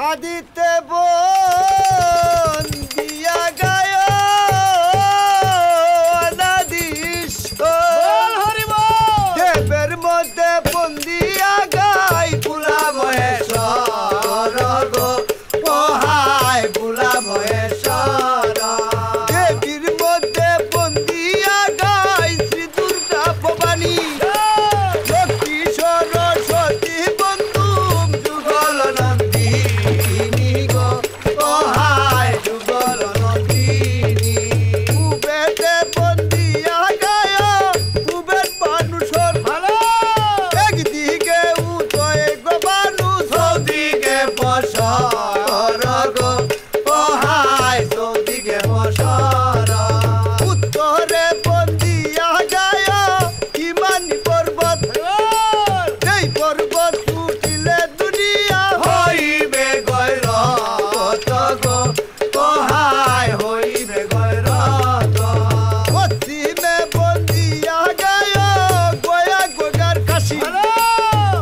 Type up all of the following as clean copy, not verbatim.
আদিতে বন দিয়া গায় অনাদিশ দেবের মধ্যে বন্দিয়া গাই পুলা মহেশ্বর গো পোহায় পুলা মহেশ্বর দেবীর মধ্যে বন্দিয়া গাই শ্রী দুর্গা ভবানী লক্ষ্মী সরস্বতী বন্ধু যুগল নন্দিনী গো পোহায় যুগল নন্দিনী কুবেতে বন্দিয়া গায় কুবের মানুষর ভালো একদিকে উঠে গো মানুষ সৌদিকে বসর গো পোহায় সৌদিকে বসর উত্তরে বন্দিয়া গায় হিমানি পর্বত এই পর্বত উঠিলে দুনিয়া হইবে গৈরত গো পোহায় হইবে গৈরত পশ্চিমে বন্দিয়া গায় গয়া গোগার কাশি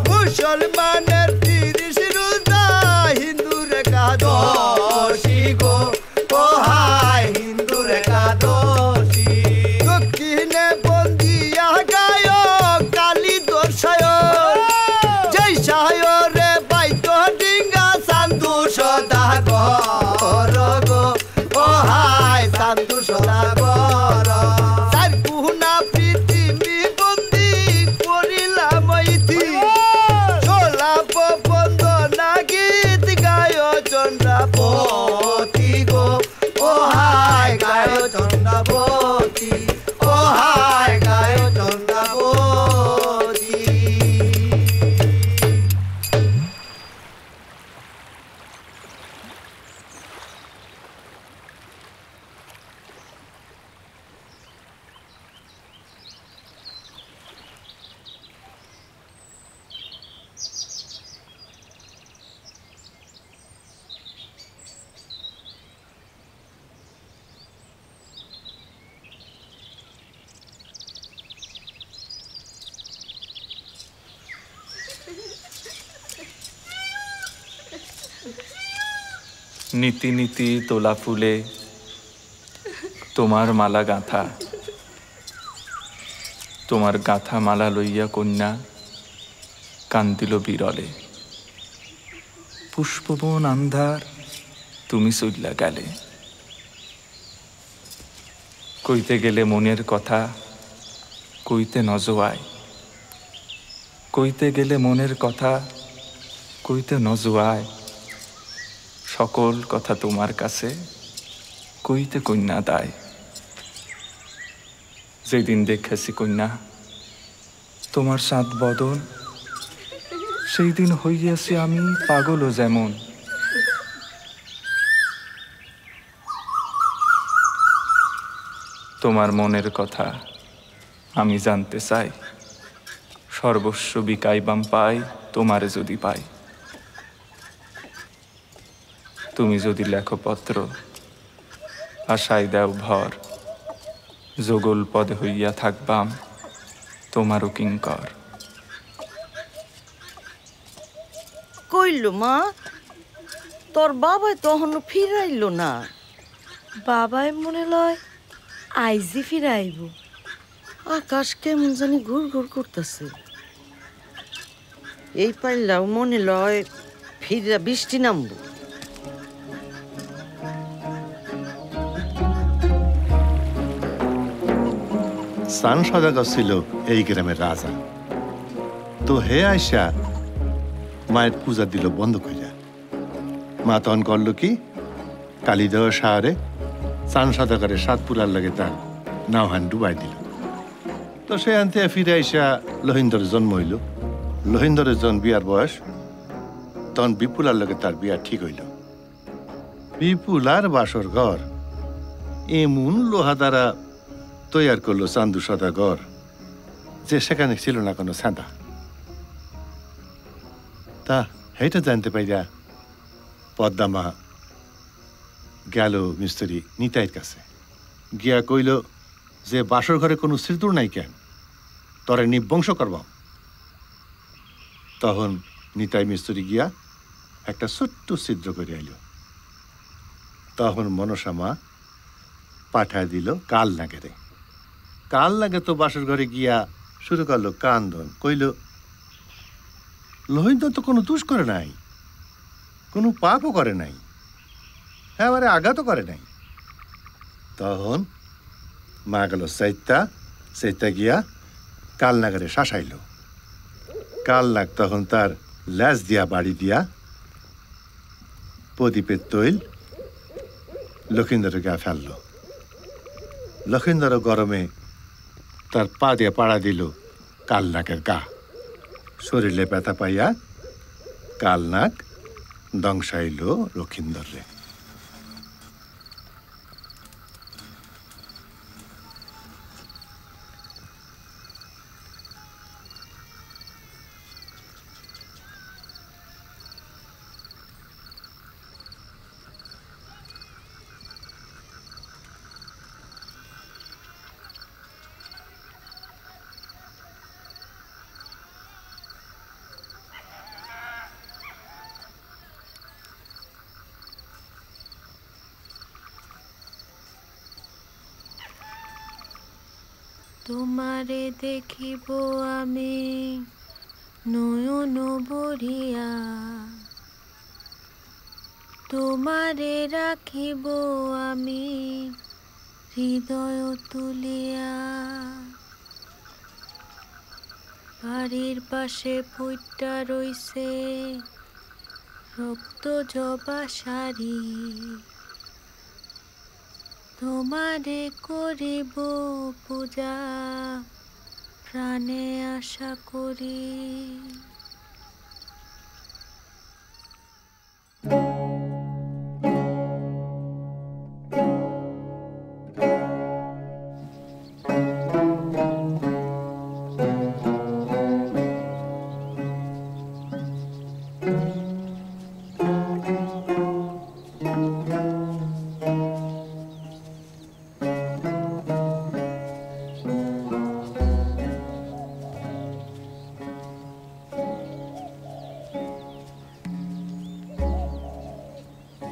মুসলমানের 30 রোজা হিন্দুর একাদশী গো পোহায় হিন্দুর একাদশী দক্ষিণে বন্দিয়া গায় কালী দর্শায় জয় সায়রে বাইত ডিঙ্গা সান্ধু সদাগর গো পোহায় সান্ধু সদাগর চার কুহুনা পৃথিবী বন্দি করিলাম ইতি সোলাপ বন্দনা গীত গায় চন্দ্রাবতী গো পোহায় গায় চন্দ্রাবতী পোহায় গায় চন্দ্রাবতী নীতি নীতি তোলা ফুলে তোমার মালা গাঁথা তোমার গাঁথা মালা লইয়া কন্যা কান্দিল বিরলে পুষ্পবন আন্ধার তুমি চইলা গেলে কইতে গেলে মনের কথা কইতে নজোয়ায় কইতে গেলে মনের কথা কইতে নজোয়ায় সকল কথা তোমার কাছে কইতে কন্যা দায় যেদিন দেখেছি কন্যা তোমার সাত বদন সেই দিন হইয়াছি আমি পাগলও যেমন তোমার মনের কথা আমি জানতে চাই সর্বস্ব বিকাইবাম পাই তোমারে যদি পাই তুমি যদি লেখো পত্র আশায় দেও ভর যোগল পদে হইয়া থাকবাম তোমারও কিঙ্কর কইল মা তোর বাবাই তখন ফিরাইল না বাবাই মনে লয় আইজি ফিরাইব আকাশ কেমন জানি ঘুর ঘুর করতেছে এই পাইলাও মনে লয় ফিরা বৃষ্টি নামবো সান সদাগর ছিল এই গ্রামের রাজা তো হে আইসা মায়ের পূজা দিল বন্ধ কইরা মা তখন করল কি কালীদহ শহরে সান সদাগরের সাত পুলার লাগে তার নাওহান ডুবাই দিল তো সে আনতে ফিরে আইসা লহিন্দরের জন্ম হইল লহিন্দরের জন বিয়ার বয়স তখন বিপুলার লগে তার বিয়া ঠিক হইল বিপুলার বাসর ঘর এমন লোহা দ্বারা তৈয়ার করলো চান্দু সদাগর যে সেখানে ছিল না কোনো সাদা তা এইটা জানতে পাইরা পদ্মা গেল মিস্ত্রি নিতাইয়ের কাছে গিয়া কইল যে বাসর ঘরে কোনো সিঁদুর নাই কেন তরে নিবংশ করবাম তখন নিতাই মিস্ত্রি গিয়া একটা ছোট্ট ছিদ্র করে আইল। তখন মনসা মা পাঠায় দিল কাল নাগেরে। কাল নাগে তো বাসর ঘরে গিয়া শুরু করলো কান্দন, কইল লোহিত তো কোনো দোষ করে নাই, কোনো পাপও করে নাই, হ্যাঁ আঘাতও করে নাই। তখন মা গেল চাইতা গিয়া কাল নাগারে শাসাইল। কাল নাগ তখন তার ল্যাজ দিয়া বাড়ি দিয়া প্রদীপের তৈল লক্ষিন্দরের গা ফেলল। লক্ষিন্দর গরমে তার পা দিয়ে পাড়া দিল কাল নাগের গা। শরীরে ব্যথা পাইয়া কাল নাগ দংশাইল লক্ষিন্দরে। তোমারে দেখিব আমি নয়ন ভরিয়া, তোমারে রাখিব আমি হৃদয় তুলিয়া। বাড়ির পাশে ফুইটা রইছে রক্ত জবা শাড়ি, তোমারে করিব পূজা প্রাণে আশা করি।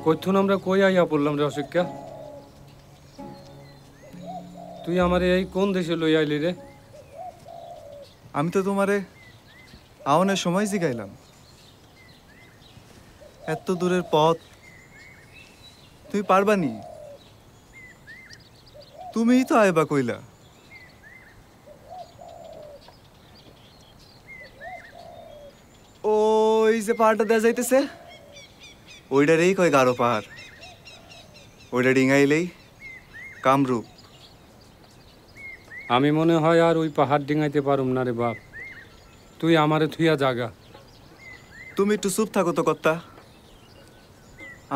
কইথুন আমরা কই আইয়া পড়লাম রে অশিক্ষা? তুই আমারে এই কোন দেশে লই আইলি রে? আমি তো তোমারে আওনের সময় জিগাইলাম, এত দূরের পথ তুই পারবানি? তুমিই তো আইবা কইলা। ওই যে পাহাড়টা দেয়া যাইতেছে, ওইটারেই কয় গারো পাহাড়। ওইটা ডিঙাইলেই কামরূপ। আমি মনে হয় আর ওই পাহাড় ডিঙাইতে পারুম না রে বাপ, তুই আমারে থুইয়া জাগা। তুমি একটু চুপ থাকো তো কর্তা।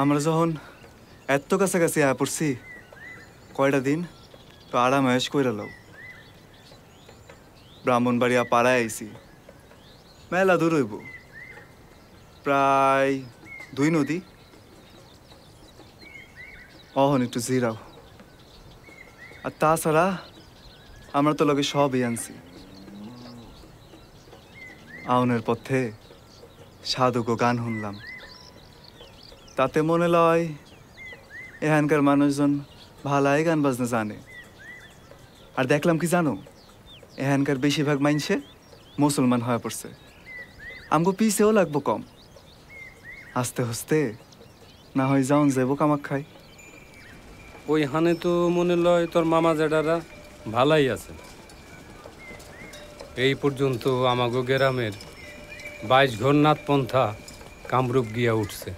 আমরা যখন এত কাছাকাছি আয়া পড়ছি, কয়টা দিন তো আরাম আয়েস কইরা লও। ব্রাহ্মণবাড়িয়া পাড়ায় আইছি, মেলা দূর হইব, প্রায় 2 নদী। অহন একটু জিরাও। আর তাছাড়া আমরা তো লগে সবই আনছি। আউনের পথে সাধুকো গান শুনলাম, তাতে মনে লয় এখানকার মানুষজন ভালাই গান বাজনা জানে। আর দেখলাম কি জানো, এখানকার বেশিরভাগ মাইনসে মুসলমান হয়ে পড়ছে। আমগো পিছেও লাগবো কম, আস্তে আস্তে না হয় যাওন যাবো কামাখ্যায়। ওই হানে তো মনে লয় তোর মামা জেঠারা ভালাই আছে। এই পর্যন্ত আমাগো গ্রামের 22 ঘর নাথ পন্থা কামরূপ গিয়া উঠছে,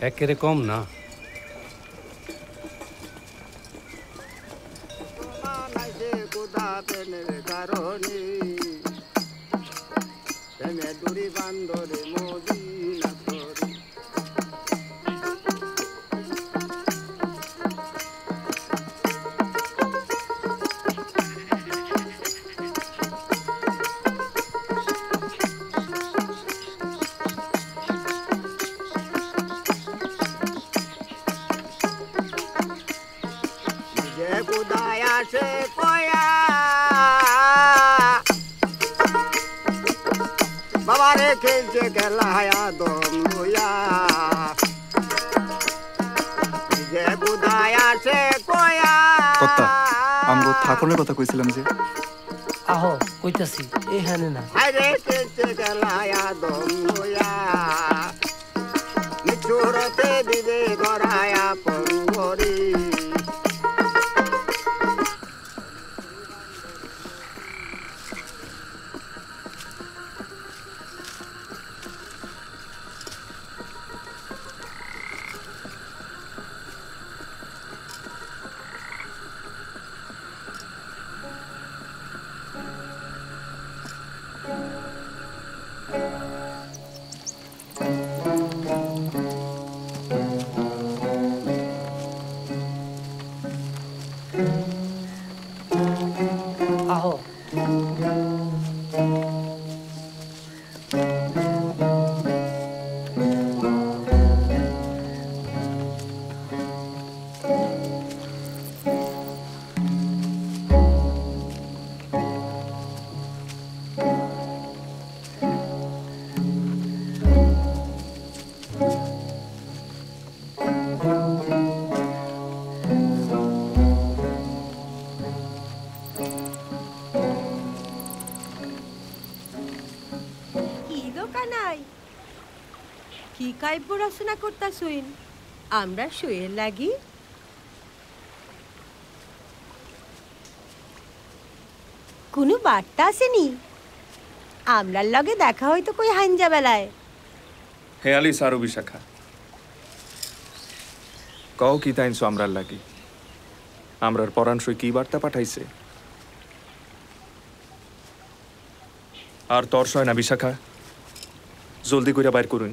একেরে কম না। বাবা আরে খেলছে খেলায়া দম লইয়া যে বুদায়া সে কয়া কর্তা আমগো ঠাকুরের কথা কইছিলাম যে আহো কইতাছি এখানে না আরে খেলছে খেলায়া দম লইয়া মিছুরতে দিবে ধরায়া পঙ্গরি আহো কি কাই পড়াশোনা করতা শুইন আমরা শুয়ের লাগি কোনো বার্তা আসেনি আমরার লগে দেখা হয়তো কই হাঞ্জা বেলায় হেয়ালি সারু বিশাখা কও কি তাইনছো আমরার লাগি আমরার পরাণসই কি বার্তা পাঠাইছে আর তোর সয় না বিশাখা জলদি করে বাইর করুন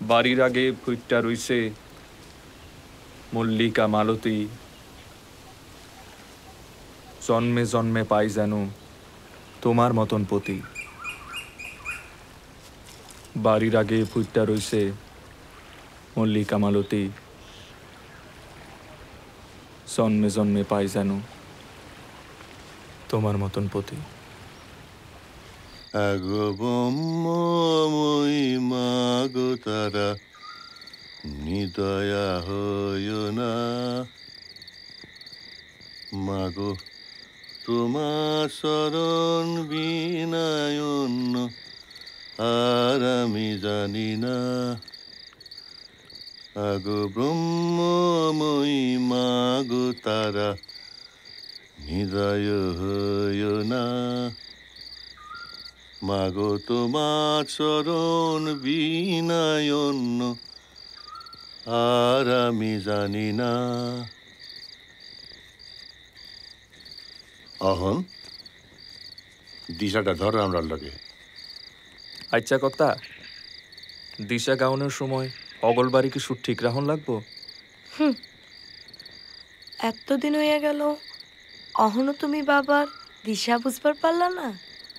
বাড়ির আগে ফুইটটা রইছে মল্লিকা মালতী জন্মে জন্মে পাই যেন তোমার মতন পতি বাড়ির আগে ফুইটটা রইছে মল্লিকা মালতী জন্মে জন্মে পাই যেন তোমার মতন পতি আগো ব্রহ্মময়ী মাগো তারা নিদয়া হয় না মাগো তোমার শরণ বিনায়ন আর আমি জানি না আগো ব্রহ্মময়ী মাগো তারা নিদয় হয় না মাগো তোমার চরণ বিনায়ন আর আমি জানি না অহন দিশাটা ধরো আমরা লগে আচ্ছা কর্তা দিশা গাউনের সময় অগলবাড়ি কি সুর ঠিক রাহন লাগবো এতদিন হইয়া গেল অহনো তুমি বাবার দিশা বুঝবার পারলা না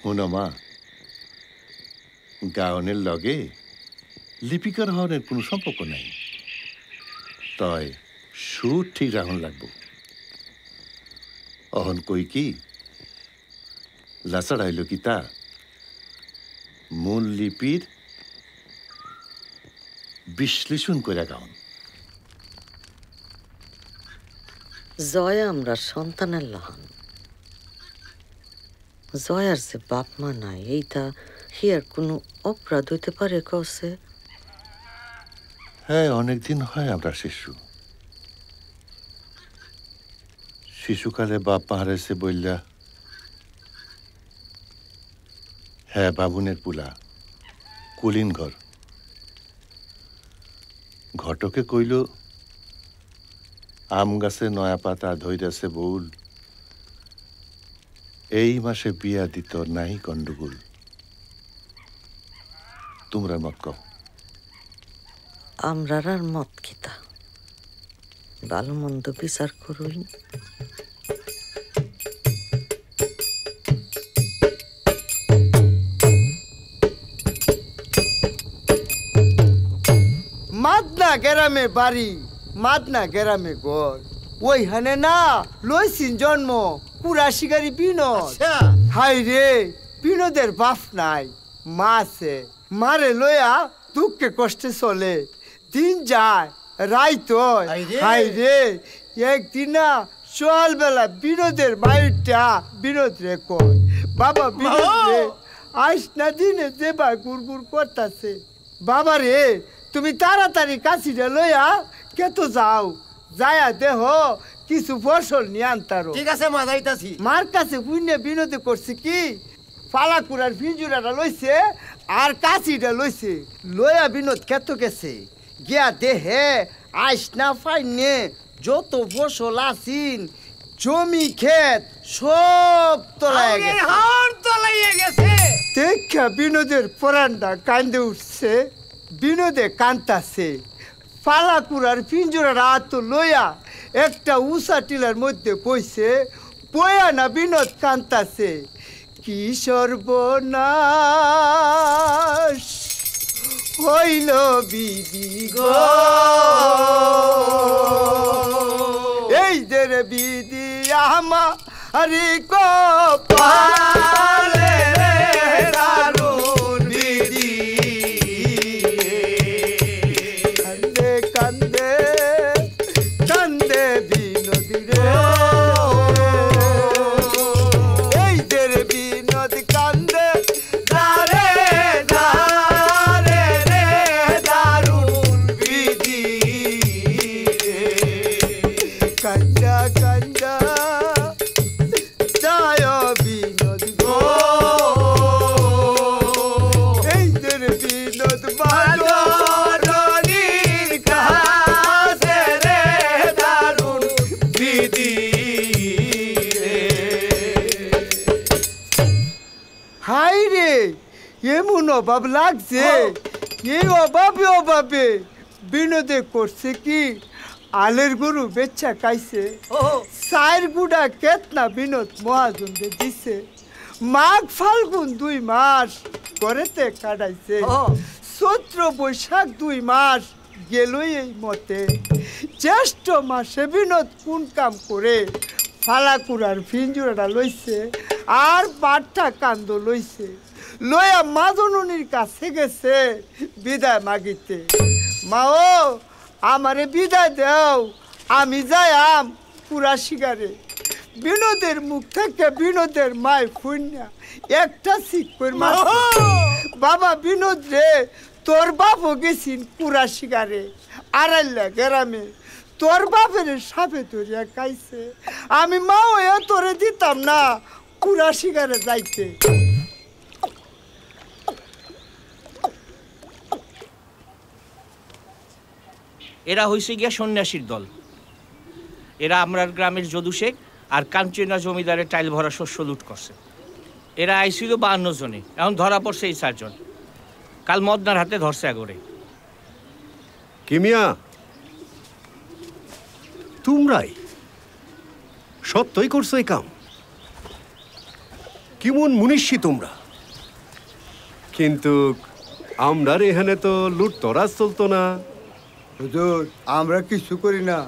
শুনো মা গাউনের লগে লিপিকার হওয়ার কোনো সম্পর্ক নাই তয় সুর ঠিক রাখুন লাগবো অহন কই কি লাচাড়াইল কি তা মূল লিপির বিশ্লেষণ করে গাউন জয় আমরা সন্তানের লহন জয়ার যে বাপ মা নাই এইটা হিয়ার কোনো অপরাধ হইতে পারে কসে হ্যাঁ অনেকদিন হয় আমরা শিশুকালে বাপ মা হারাইছে বললা হ্যাঁ বাবুনের পুলা কুলিন ঘর ঘটকে কইল আম গাছে নয়া পাতা ধইরাছে বউল এই মাসে বিয়া দিত নাই গন্ডগোল তোমরা মত কও আমরার আর মত কিতা ভালো মন্দ বিচার করুন গ্রামে বাড়ি মাদনা গ্রামে ঘর ওইখানে না লইছিন জন্ম পুরা শিকারি বিনোদ হাই রে বিনোদের বাপ নাই মা আছে মারে লইয়া দুঃখে কষ্টে চলে দিন যায় রাইত হাই রে একদিন না সকালবেলা বিনোদের মায়েরটা বিনোদ রে কয় বাবা বিনোদ রে আইস না দিনে যেবা গুড় করতেছে বাবা রে তুমি তাড়াতাড়ি কাছিটা লইয়া কেত যাও যায়া দেহ কিছু ফসল নিয়ে আনতারো ঠিক আছে মা যাইতাছি মার কাছে পুণ্যে বিনোদে করছে কি ফালাকুড়ার ফিজুরাটা লইছে আর কাছিটা লইছে লইয়া বিনোদ কেত গেছে গিয়া দেহে আইস না ফাইনে যত ফসল আসিন জমি ক্ষেত সব তলাইয়া গেছে দেখা বিনোদের পরান্ডা কান্দে উঠছে বিনোদে কান্তাছে ফালাকুড়ার পিঞ্জুরার হাত লইয়া একটা উষা টিলার মধ্যে বইছে বয়া না বিনোদ কান্তাছে কি সর্বনাশ হইল বিধি গো এই যে রে বিধি আমারি কপালে দারুণ বিধি কান্দে কান্দে কান্দে বিনোদী রে এই যে রে বিনোদ কান্দে দারে দারে রে দারুণ বিধি কান্দা কান্দা যায় বিনোদ গো এই যে রে বিনোদ বাদরণীর কাছে রে দারুণ বিধি হাই রে এমন অভাব লাগছে এই অভাবে বিনোদে করছে কি আলের গরু বেচ্চা খাইছে চার গুড়া কেতনা বিনোদ মহাজনকে দিছে মাঘ ফাল্গুন 2 মাস করেতে কাটাইছে চৈত্র বৈশাখ 2 মাস গেলই এই মতে জ্যেষ্ঠ মাসে বিনোদ কোন কাম করে ফালাকুড়ার ফিঞ্জুরাটা লইছে আর বাট্টা কান্দ লইছে লইয়া মাজননির কাছে গেছে বিদায় মাগিতে মাও আমারে বিদায় দেও আমি যাইয়াম পুরা শিকারে বিনোদের মুখ থেকে বিনোদের মায় ফুন্যা একটা শিখ করে বাবা বিনোদ রে তোর বাপও গেছিন পুরা শিকারে আড়াইলা গ্রামে তোর বাপের সাপে ধরিয়া খাইছে আমি মাও এ তোরে দিতাম না পুরা শিকারে যাইতে এরা হইছে গিয়া সন্ন্যাসীর দল এরা আমরার গ্রামের যদু শেখ আর কাঞ্চনা জমিদারের টাইল ভরা শস্য লুট করছে এরা আইছিল 52 জনে এখন ধরা পড়ছে এই 4 জন কাল মদনার হাতে ধরছে আগরে কিমিয়া তোমরাই সত্যই করছো এই কাম কেমন মুনিষী তোমরা কিন্তু আমরার এখানে তো লুট তরাজ চলতো না হুজুর আমরা কিছু করি না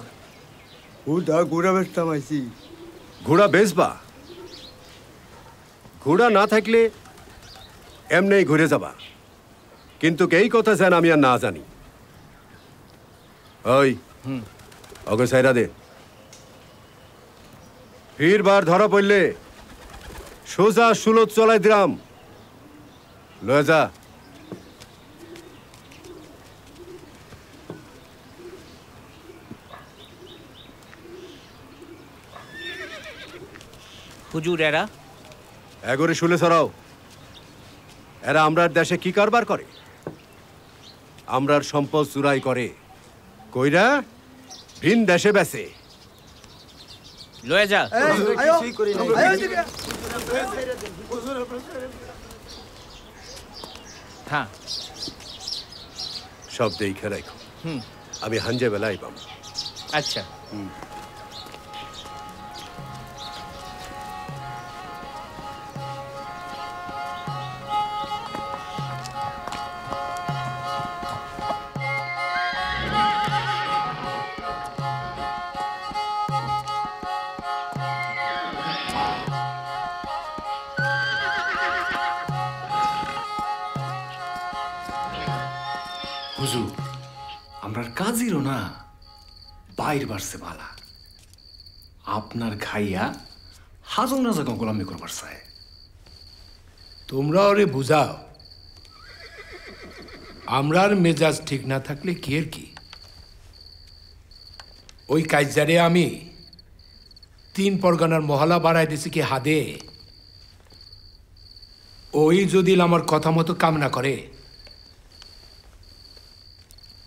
হুদা ঘোড়া বেচতাম আইছি ঘোড়া বেচবা ঘোড়া না থাকলে এমনি ঘুরে যাবা কিন্তু এই কথা যেন আমি আর না জানি ওই ওকে সাইরা দে ফিরবার ধরা পড়লে সোজা সুলত চলাই দিলাম লয়ে যা হুজুর এরা এগরে শুলে সরাও এরা আমরার দেশে কি কারবার করে আমরার সম্পদ চুরাই করে কইরা ভিন দেশে বেচে লয়ে যা হ্যাঁ সব দেখে রাখো আমি হাঞ্জে বেলায় পাবো আচ্ছা হুজুর আমরার কাজিরও না বাইর বাড়ছে বালা আপনার খাইয়া হাজং রাজা গোলামি করবার চায় তোমরা ওরে বুঝাও আমরার মেজাজ ঠিক না থাকলে কি এর কি ওই কাইজারে আমি 3 পরগনার মহলা বাড়াই দিছি কি হাদে ওই যদি আমার কথা মতো কাম না করে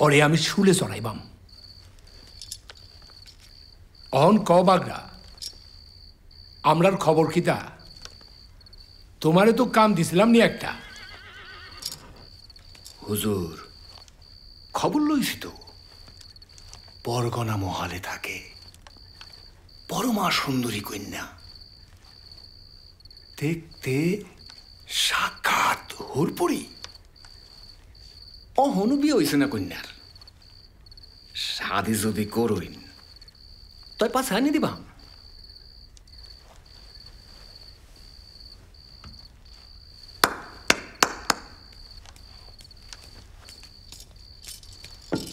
ওরে আমি শুলে চড়াইবাম অন ক বাগরা আমরার খবর কিতা তোমারে তো কাম দিছিলাম নি একটা হুজুর খবর লইছি তো পরগনা মহালে থাকে পরমা সুন্দরী কন্যা দেখতে সাক্ষাৎ হুরপুরি অহনু বিয়ে হইছে না কন্যার শাদি যদি করইন তাই পাশে আনি দিবাম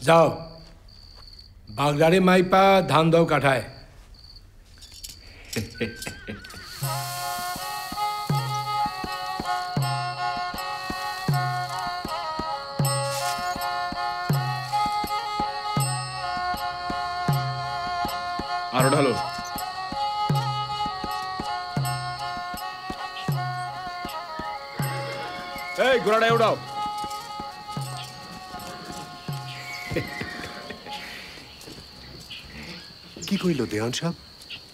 যাও বাগদারে মাইপা ধান দাও কাঠায় আরো ঢালো এই ঘোড়াটায় উঠাও কি কইল দেওয়ান সাহেব?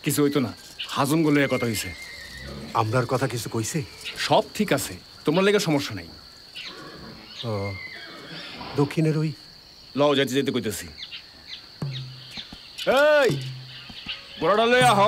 কিছু হইতো না হাজুন গুলো কথা হইছে আমরার কথা কিছু কইছে? সব ঠিক আছে তোমার লেগে সমস্যা নাই দক্ষিণের ওই লও যেতে যেতে কইতেছি এই ঘোড়াটা লই আহ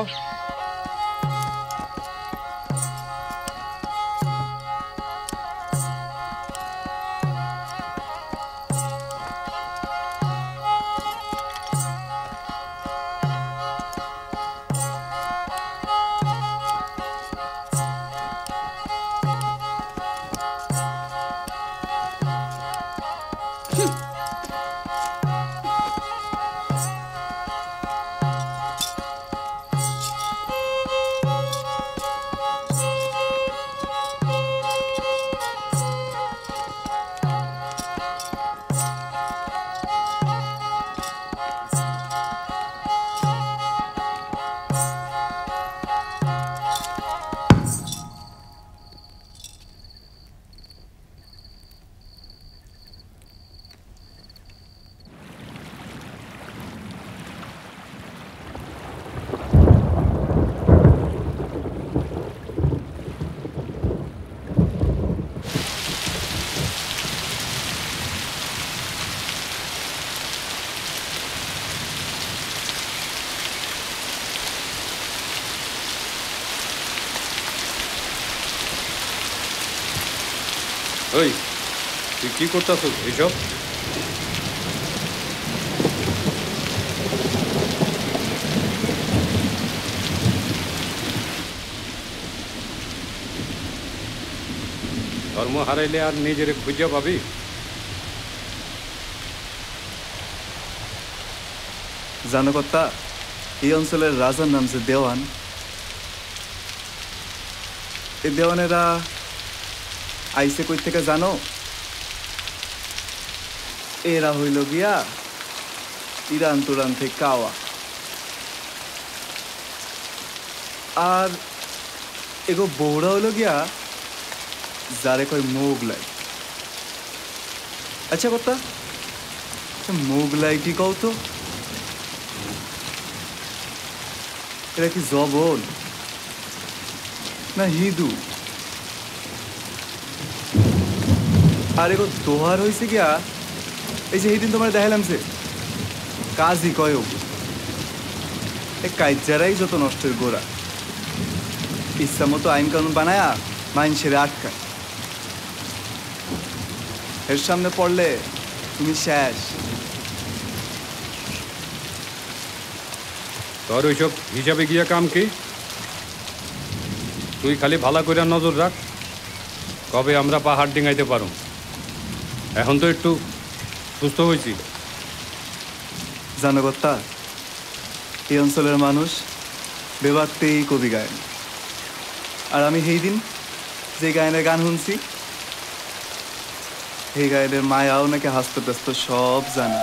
ওই তুই কি করতেছ এইসব? ধর্ম হারাইলে আর নিজের খুঁজে পাবি? জানো কর্তা, এই অঞ্চলের রাজার নাম যে দেওয়ান। এই দেওয়ানেরা আইসে কই থেকে জানো? এরা হইল গিয়া ইরান তুরান থেকে কাওয়া। আর এগো বৌড়া হইল গিয়া যারে কয় মোগলাই। আচ্ছা কর্তা, মোগলাই কি কও তো? এরা কি জবন না হিদু? আর এগো দোহার হয়েছে গিয়া এই যে সেদিন তোমার দেখালাম যে কাজই কয় এ কাইজারাই যত নষ্টের গোড়া। ইচ্ছা মতো আইন কানুন বানায়া মাইনসেরে আটকায়। এর সামনে পড়লে তুমি শেষ। তোর ওইসব হিসাবে গিয়া কাম কি? তুই খালি ভালো করে নজর রাখ, কবে আমরা পাহাড় ডিঙাইতে পারো। এখন তো একটু সুস্থ হয়েছি। জানো কর্তা, এই অঞ্চলের মানুষ বেবাকতেই কবি গায়ন, আর আমি সেই দিন যে গায়নের গান শুনছি সেই গায়নের মায়াও নাকি হাস্ত ব্যস্ত সব জানে।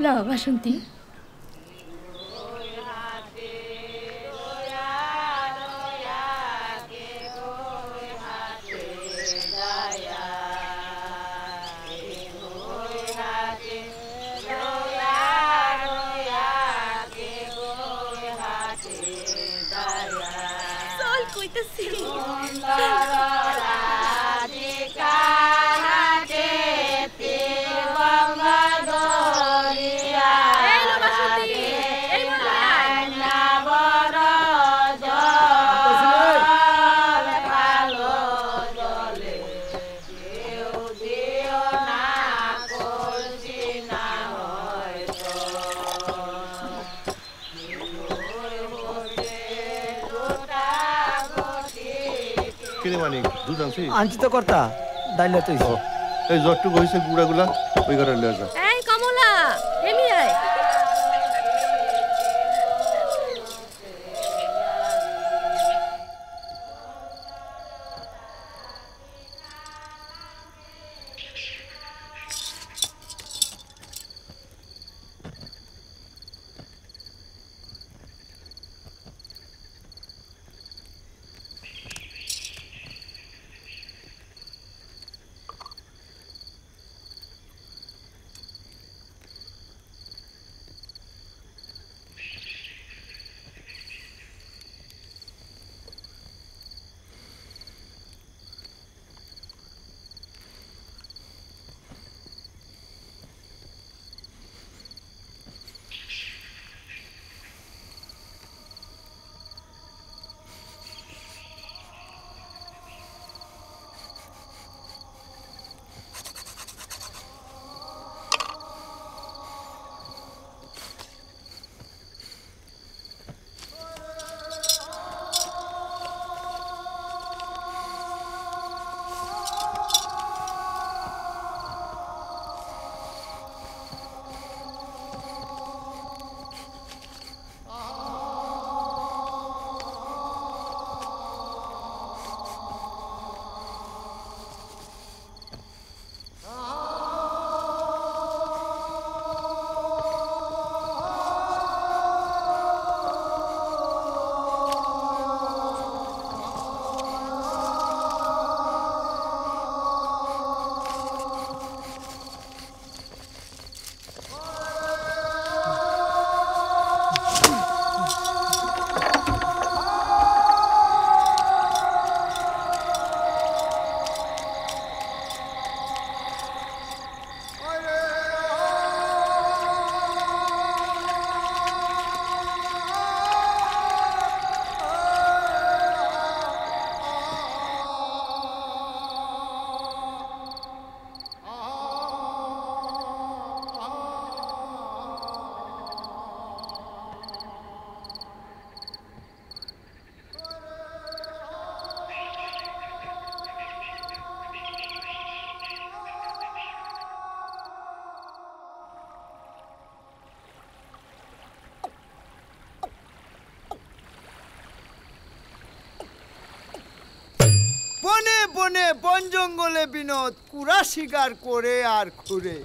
লাও বাসন্তী। চল কইতেছি আনছি তো কর্তা, ডাইলে তুই এই জ্বরটুকু হয়েছে গুড়াগুলা ওই ঘরে লয়ে যা। এই কমলা এমি আয়। বনে বনে বন জঙ্গলে বিনোদ কুড়া শিকার করে আর ঘুরে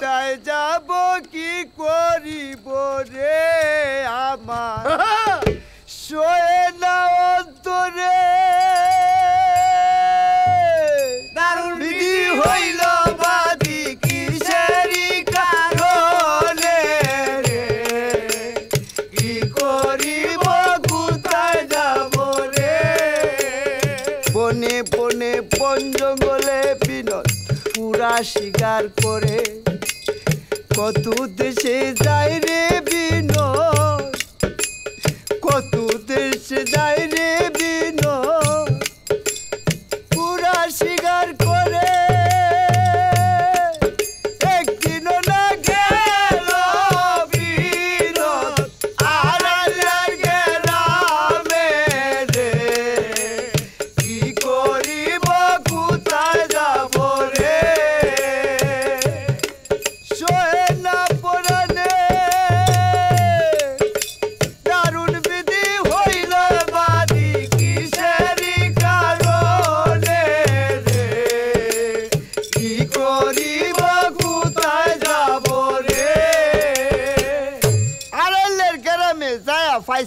তাই যাব কি করিব রে আমার শোয়ে না অন্তরে দারুণ বিধি হইল বাদি কিসেরি কারণে রে কি করিব কোথায় যাব রে বনে বনে বন জঙ্গলে বিনোদ পুরা শিকার করে কত দেশে যায় রে বিনোদ কত দেশে যায় রে বিনোদ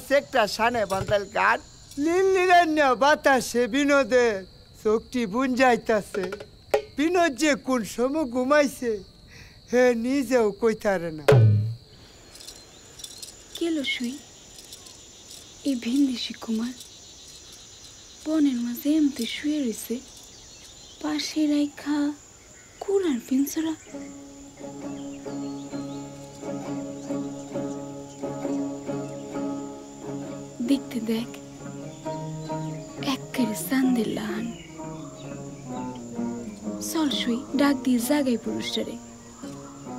করছে একটা সানে বান্দাল গান লিলিরান্য বাতাসে বিনোদের চোখটি বুন যাইতাছে বিনোদ যে কোন সময় ঘুমাইছে হে নিজেও কইতারে না কেলো শুই এই ভিনদেশি কুমার বনের মাঝে এমতে শুয়ে রয়েছে পাশে রাইখা কুড়ার পিঞ্চরা দেখতে দেখ একেবারে চান্দের লাহান চল শুই ডাক দিয়ে জাগাই পুরুষটারে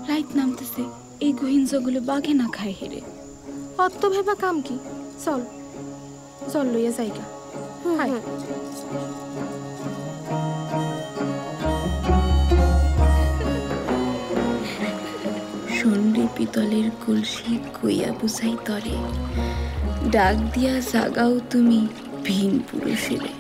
রাইত নামতেছে এই গহীন জঙ্গলে বাঘে না খায় হেরে অত ভেবা কাম কি চল চল লইয়া জায়গা সন্ডি পিতলের কলসি কইয়া বুঝাই তরে ডাক দিয়া জাগাও তুমি ভিন পুরুষেরে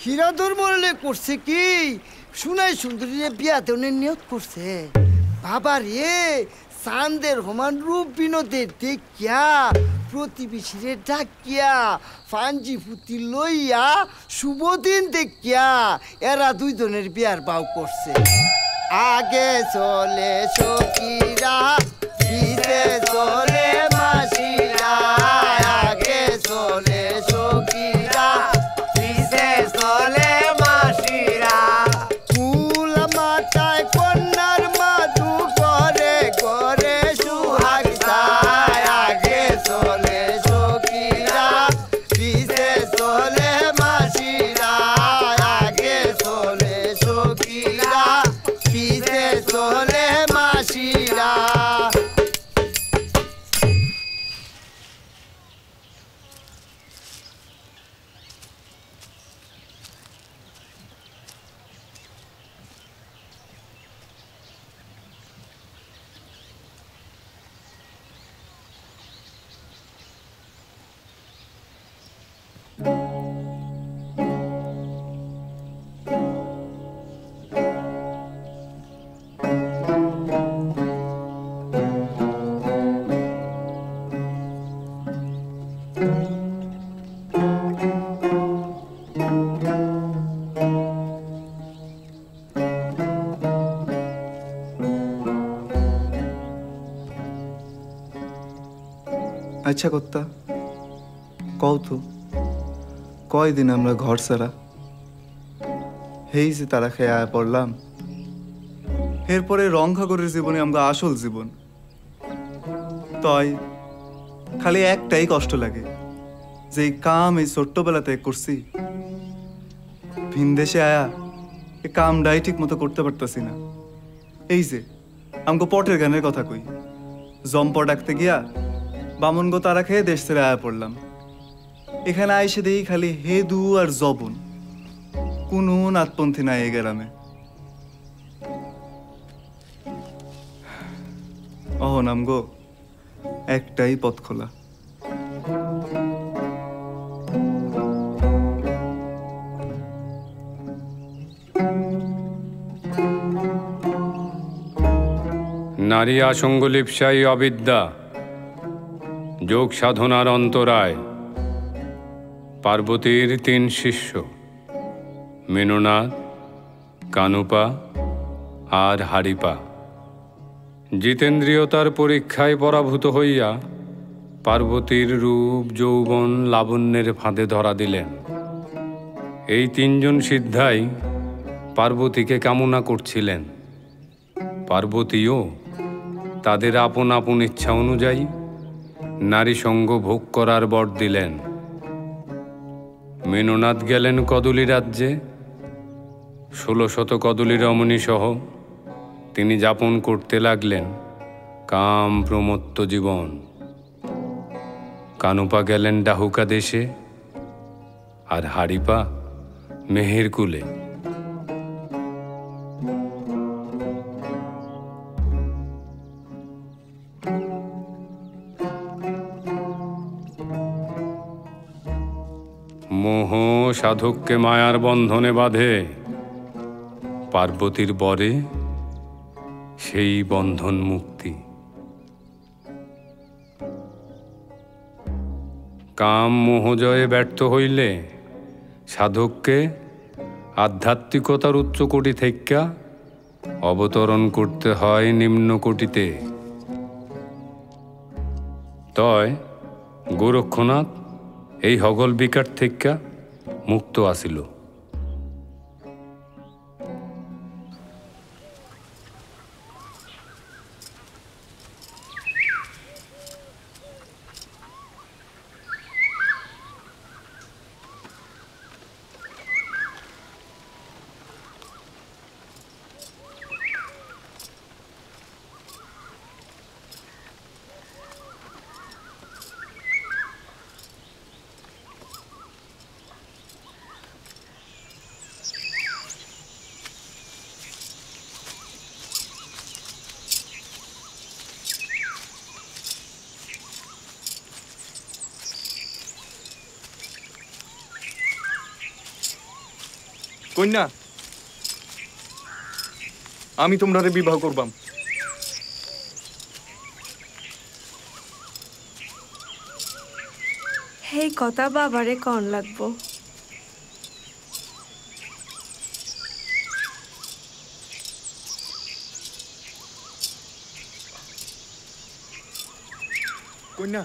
হীরাধর মরলে করছে কি শুনাই সুন্দরী বিয়াতে নিয়ত করছে বাবা রে চাঁদের সমান রূপ বিনোদের দেখিয়া প্রতিবেশীরে ডাকিয়া ফাঞ্জি ফুটি লইয়া শুভ দিন দেখিয়া এরা দুইজনের বিয়ার বাউ করছে আগে চলে সখীরা পিছে চলে মাসিরা আগে চলে সখীরা পিছে চলে মাসিরা ফুল মাথায় কন্যার মাধু করে করে সুহাগ চায় আগে চলে সখীরা পিছে চলে মাসিরা আগে চলে সখীরা পিছে চলে মাসিরা আচ্ছা কর্তা কও তো কয়দিন আমরা ঘর ছাড়া হেই যে তারা খেয়ে আয়া পড়লাম এরপরে রংঘাগরের জীবনে আমরা আসল জীবন তাই খালি একটাই কষ্ট লাগে যে এই কাম এই ছোট্টবেলাতে করছি ভিনদেশে আয়া এই কামটাই ঠিক মতো করতে পারতাছি না এই যে আমাকে পটের গানের কথা কই জম্প ডাকতে গিয়া বামনগো তারা খেয়ে দেশ ছেড়ে আয়া পড়লাম এখানে আইসে দেখি খালি হেদু আর জবন কোনো নাতপন্থী নাই এই গ্রামে নাম গো একটাই পথ খোলা নারী আসঙ্গ লিপ্সাই অবিদ্যা যোগ সাধনার অন্তরায় পার্বতীর 3 শিষ্য মেননাথ কানুপা আর হারিপা জিতেন্দ্রিয়তার পরীক্ষায় পরাভূত হইয়া পার্বতীর রূপ যৌবন লাবণ্যের ফাঁদে ধরা দিলেন। এই 3 জন সিদ্ধাই পার্বতীকে কামনা করছিলেন। পার্বতীও তাদের আপন আপন ইচ্ছা অনুযায়ী নারী সঙ্গ ভোগ করার বর দিলেন। মেননাথ গেলেন কদলী রাজ্যে। 1600 কদলী রমণী সহ তিনি যাপন করতে লাগলেন কাম প্রমত্ত জীবন। কানুপা গেলেন ডাহুকা দেশে আর হারিপা মেহেরকুলে। মোহ সাধককে মায়ার বন্ধনে বাঁধে, পার্বতীর বরে সেই বন্ধন মুক্তি। কাম মোহজয়ে ব্যর্থ হইলে সাধককে আধ্যাত্মিকতার উচ্চকোটি থেকে অবতরণ করতে হয় নিম্নকোটিতে। তয় গোরক্ষনাথ এই হগল বিকার থেকে মুক্ত আসিল। কন্যা, আমি তোমরারে বিবাহ করবাম। হেই কথা বাবারে কন লাগবো। কন্যা,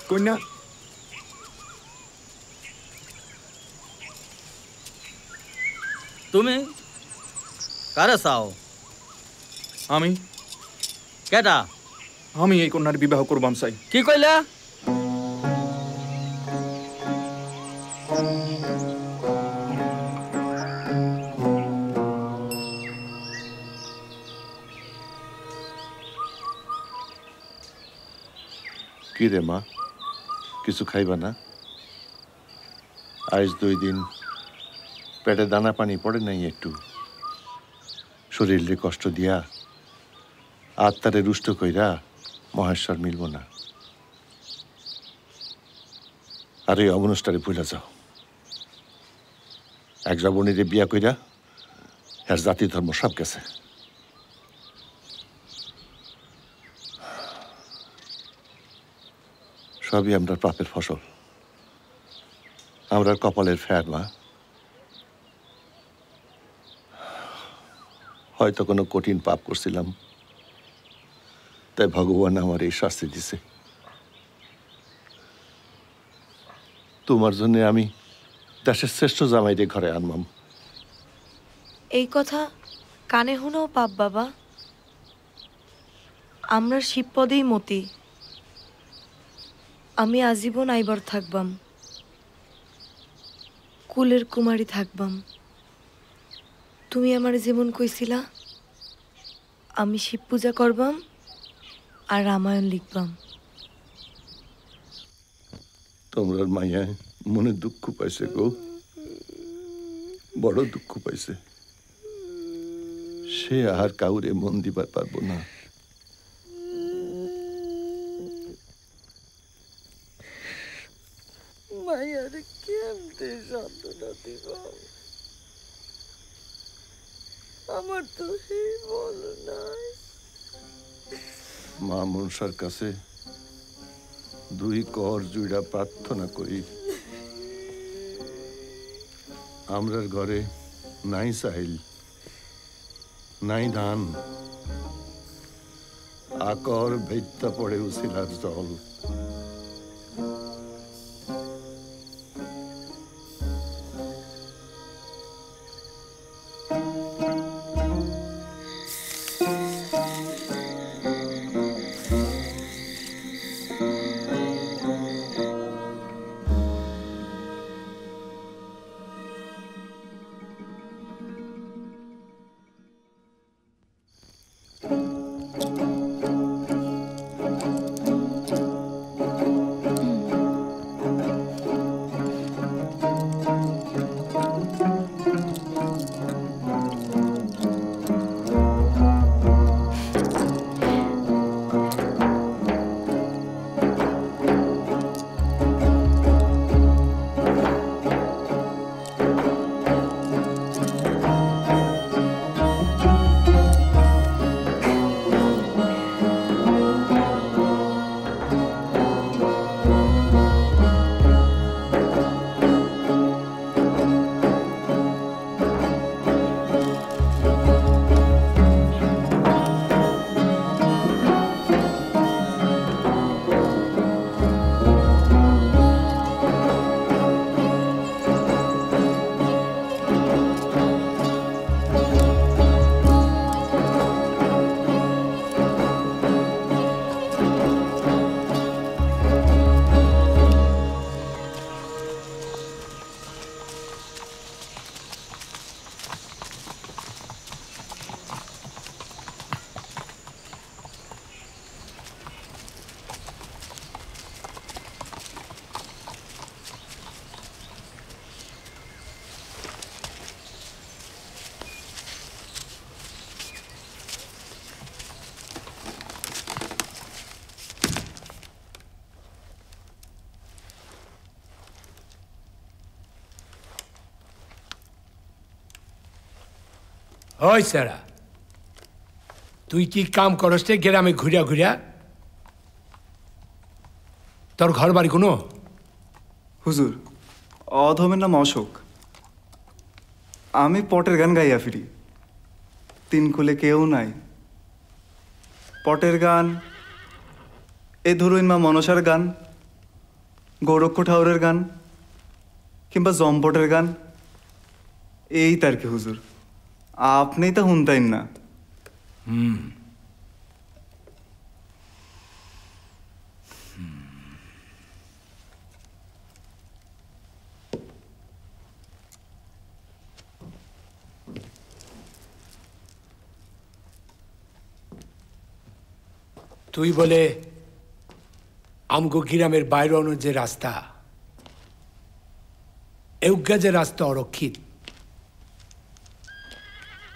কন্যা, তুমি কারে চাও? আমি কেটা? আমি এই কন্যার বিবাহ করবাম চাই। কি কইলা? কি রে মা, কিছু খাইবা না? আজ 2 দিন পেটে দানা পানি পড়ে নাই, একটু শরীরে কষ্ট দিয়া আত্মারে রুষ্ট কইরা মহেশ্বর মিলব না। আর এই অমনুষ্ঠারে ভুলে যাও। এক জবনীরে বিয়া কইরা এর জাতি ধর্ম সব গেছে। সবই আমরা পাপের ফসল, আমরা কপালের ফ্যার মা। হয়তো কোনো কঠিন পাপ করছিলাম, তাই ভগবান আমার এই শাস্তি দিছে। তোমার জন্য আমি দেশের শ্রেষ্ঠ জামাইরে ঘরে আনবাম। এই কথা কানে হুনো পাপ বাবা। আমরা শিবপদেই মতি। আমি আজীবন আইবার থাকবাম, কুলের কুমারী থাকবাম। তুমি আমার যেমন কইছিলা, আমি শিব পূজা করবাম আর রামায়ণ লিখবাম। তোমরার মাইয়া মনে দুঃখ পাইছে গো, বড় দুঃখ পাইছে। সে আর কাউরে মন দিবার পারবো না। মায়ারে কেমতে সান্ত্বনা দিব? আমার তো সেই বল নাই। মা মনসার কাছে 2 কর জুড়া প্রার্থনা করি, আমরার ঘরে নাই চাইল, নাই ধান, আকর ভেত্যা পড়ে উছিলার জল। ওই সারা তুই কি কাম করস রে গ্রামে ঘুরিয়া ঘুরিয়া? তোর ঘর বাড়ি কোনো? হুজুর, অধমের নাম অশোক। আমি পটের গান গাইয়া ফিরি। তিন কুলে কেউ নাই। পটের গান, এ ধরুন মা মনসার গান, গৌরক্ষ ঠাউরের গান, কিংবা জম্পটের গান, এই তার কি হুজুর। আপনি তা শুনতাইন না। তুই বলে আমগো গ্রামের বাইরে যে রাস্তা, এউগা যে রাস্তা অরক্ষিত,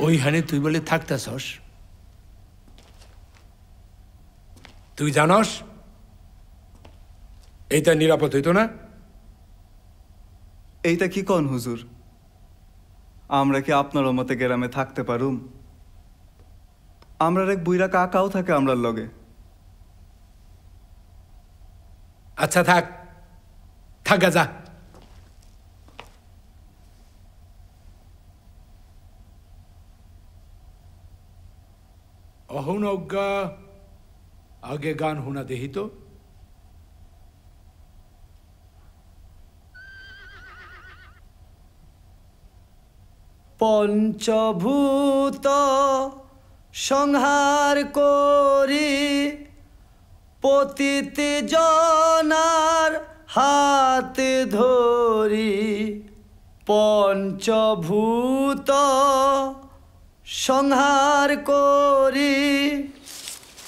ওইখানে তুই বলে থাকতাছস। তুই জানস এইটা নিরাপদ হইতো না? এইটা কি কন হুজুর? আমরা কি আপনার মতে গ্রামে থাকতে পারুম? আমরা এক বুইরা কাকাও থাকে আমরার লগে। আচ্ছা থাক, থাকা যা। অহন অজ্ঞা আগে গান শোনা দেহি তো। পঞ্চভূত সংহার করি পতিত জনার হাত ধরি, পঞ্চভূত সংহার করি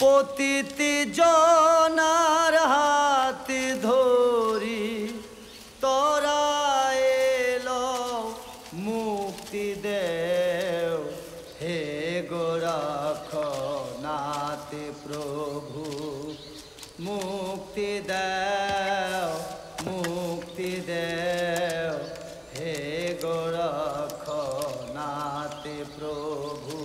পতিত জনার হাত ধরি, তোরা এলো মুক্তি দেও হে গোরক্ষনাথ প্রভু, মুক্তি দেও মুক্তি দেও হে গোরক্ষনাথ প্রভু।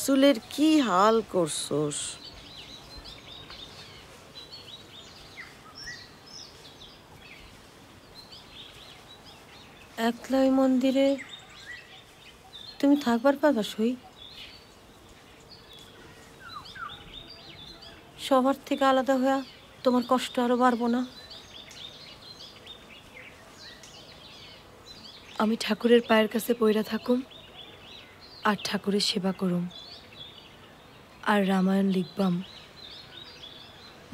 চুলের কি হাল করছোস? একলা ওই মন্দিরে তুমি থাকবার পারবা সই? সবার থেকে আলাদা হয়ে তোমার কষ্ট আরো বাড়বো না? আমি ঠাকুরের পায়ের কাছে পইরা থাকুম আর ঠাকুরের সেবা করুম আর রামায়ণ লিখবাম।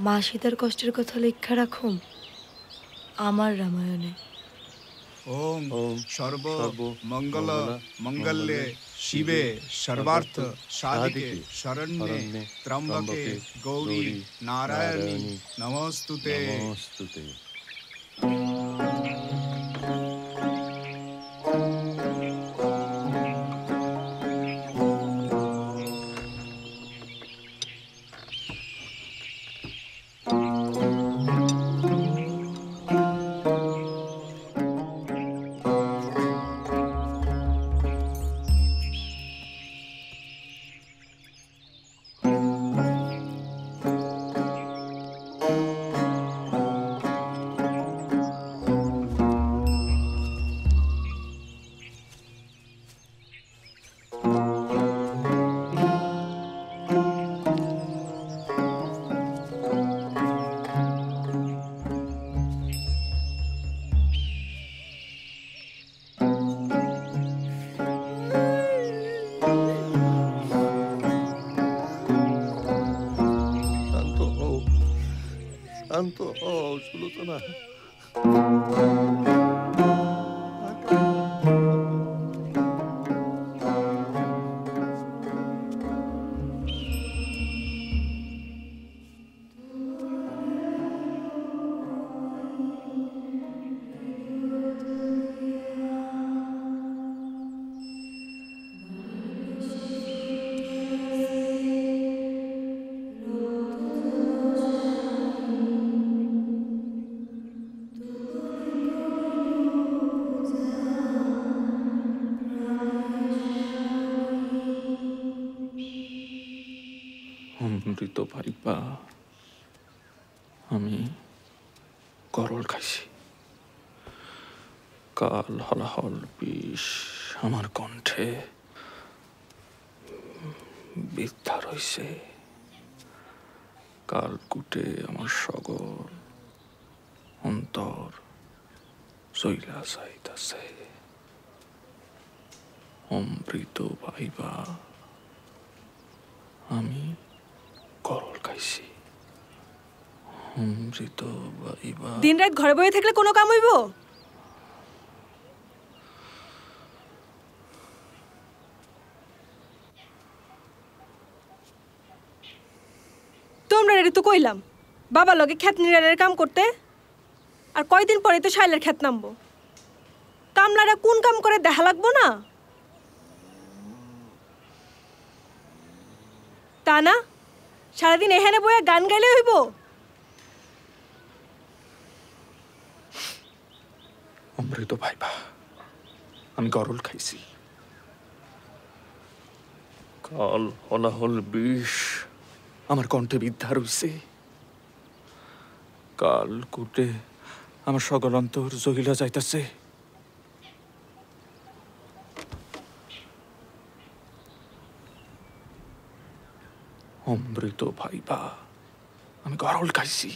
মা সীতার কষ্টের কথা লেখা রাখুম আমার রামায়ণে। ओम सर्व मंगल मंगल्ये शिवे सर्वार्थ साधिके शरण्ये त्र्यंबके गौरी नारायणी नमोस्तुते। শান্ত হও সুলোচনা। অমৃত ভাইবা আমি গরল খাইছি। কাল হলাহল বিষ আমার কণ্ঠে বিদ্ধা রইছে। কালকুটে আমার সগল অন্তর চইলা যাইতাছে। অমৃত ভাইবা আমি গরল খাইছি। অমৃত ভাইবা। দিন রাত ঘরে বসে থাকলে কোনো কাম হইব? তোমরা রেডি তো কইলাম বাবার লগে ক্ষেত নিড়ানের কাম করতে, আর কয়দিন পরে তো শাইলের ক্ষেত নামবো। কামলারা কোন কাম করে দেখা লাগবো না? তা না সারাদিন এখানে বইয়া গান গাইলে হইব? অমৃত ভাইবা আমি গরল খাইছি। কাল হলাহল বিষ আমার কণ্ঠে বিদ্ধা রইছে। কাল কুটে আমার সকল অন্তর জহিলা যাইতাছে। অমৃত ভাইবা আমি গরল খাইছি।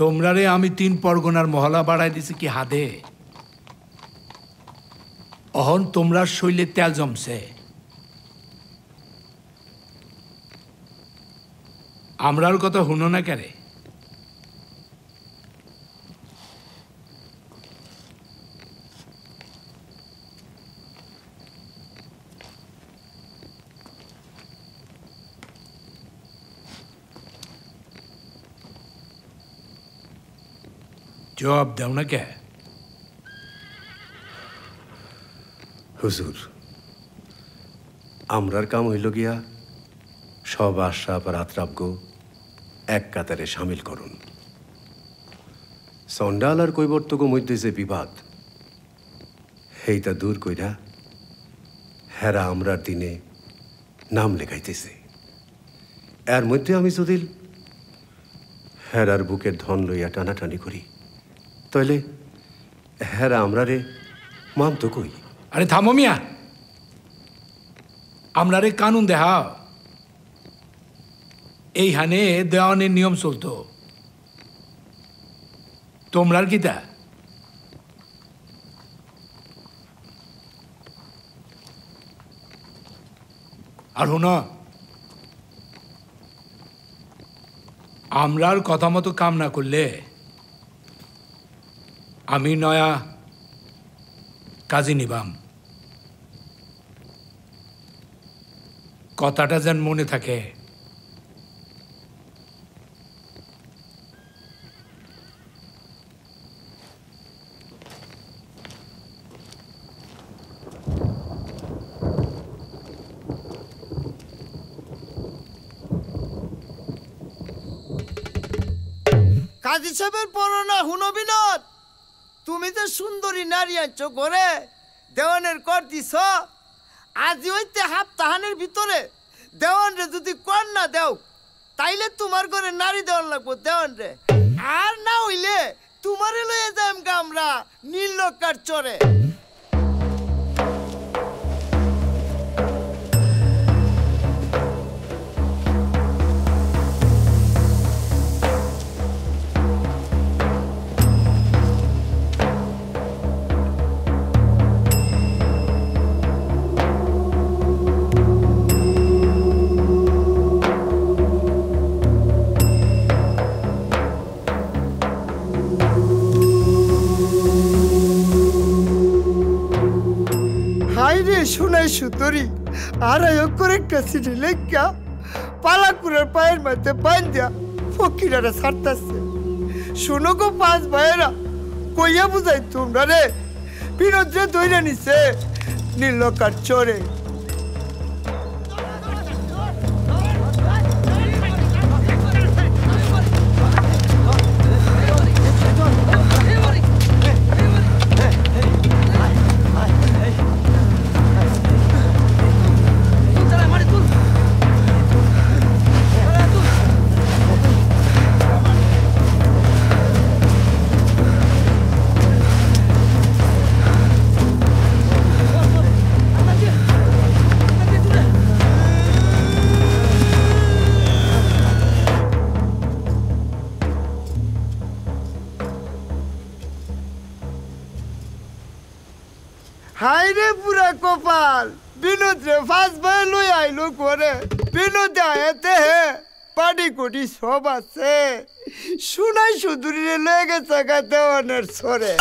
তোমরারে আমি 3 পরগনার মহলা বাড়াই দিছি কি হাদে? অহন তোমরা শৈলে তেল জমছে। আমরার কথা শুনো না কেরে? জবাব দাও না কে? হুজুর আমরার কাম হইল গিয়া সব আশরাফ আর আতরাফ গো এক কাতারে সামিল করুন। সন্ডাল আর কৈবর্তক মধ্যে যে বিবাদ সেইটা দূর কইরা হেরা আমরার দিনে নাম লেখাইতেছে। এর মধ্যে আমি যদি হেরার বুকের ধন লইয়া টানাটানি করি তাইলে হেরা আমরারে মান তো কই? আরে থামো মিয়া, আমরারে কানুন দেহা। এইখানে দেওয়ানের নিয়ম চলতো, তোমরার কিতা? আর হুন, আমরার কথা মতো কাম না করলে আমি নয়া কাজী নিবাম। কথাটা যেন মনে থাকে। কাজী সাহেবের পরনা হুনো বিনোদ, তুমি যে সুন্দরী নারী আনছো ঘরে, দেওয়ানের কর দিছ। আজি হইতে হাপ্তাহানের ভিতরে দেওয়ান রে যদি কর না দেও তাইলে তোমার ঘরে নারী দেওয়ান লাগবো। দেওয়ান রে আর না হইলে তোমারে লয়ে যাম আমরা নীল নৌকার চরে। শোনাই সুতরি আর করে একটা সিটি লেখা পালাকুরের পায়ের মধ্যে বান্ধা ফকিরারা ছাড়তাছে। শোনো গো পাঁচ ভাইয়েরা, কইয়া বুঝাই তোমরা রে বিনোদরে ধইরা নিছে নীল নৌকার চরে। হাই রে পুরা কপাল, বিনোদ রে ফাঁস ভাই লই আইলো করে। বিনোদ আয়াতে হে পাডি কোটি সব আছে, শুনাই সুদুরি রে লয়ে গেছে গা দেওয়ানের সরে।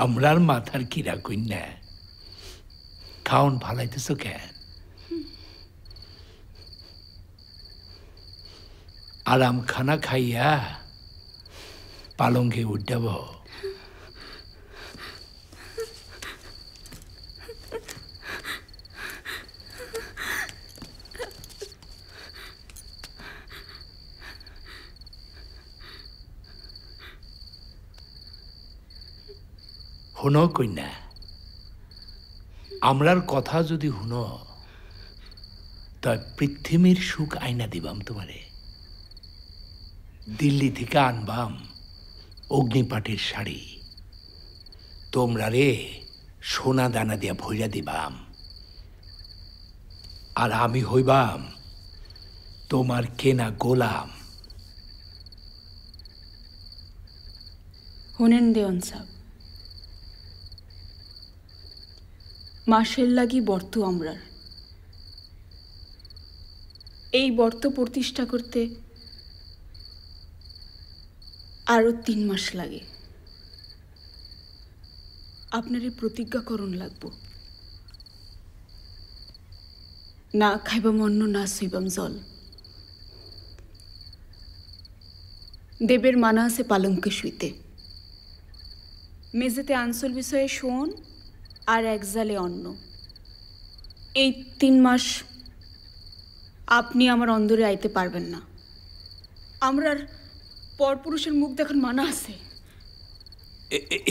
আমরার মাথার কিরা কইনা খাওন ফালাইতেছ কেন? আরাম খানা খাইয়া পালঙ্কে উঠাব। হুনো কইনা, আমরার কথা যদি হুনো তা পৃথিবীর সুখ আইনা দিবাম তোমারে। দিল্লি থেকে আনবাম অগ্নিপাটের শাড়ি, তোমরা রে সোনা দানা দিয়া ভইরা দিবাম, আর আমি হইবাম তোমার কেনা গোলাম। হোনেন দেওয়ান সাহেব, মাসের লাগি বর্ত আমরার। এই বর্ত প্রতিষ্ঠা করতে আরো 3 মাস লাগে। আপনারে প্রতিজ্ঞা করণ লাগবো, না খাইবাম অন্ন, না শুইবাম জল। দেবের মানা আছে পালঙ্কে শুইতে, মেঝেতে আঞ্চল বিষয়ে শোন আর এক জালে অন্ন। এই 3 মাস আপনি আমার অন্দরে আইতে পারবেন না। আমরার পরপুরুষের মুখ দেখার মানা আছে।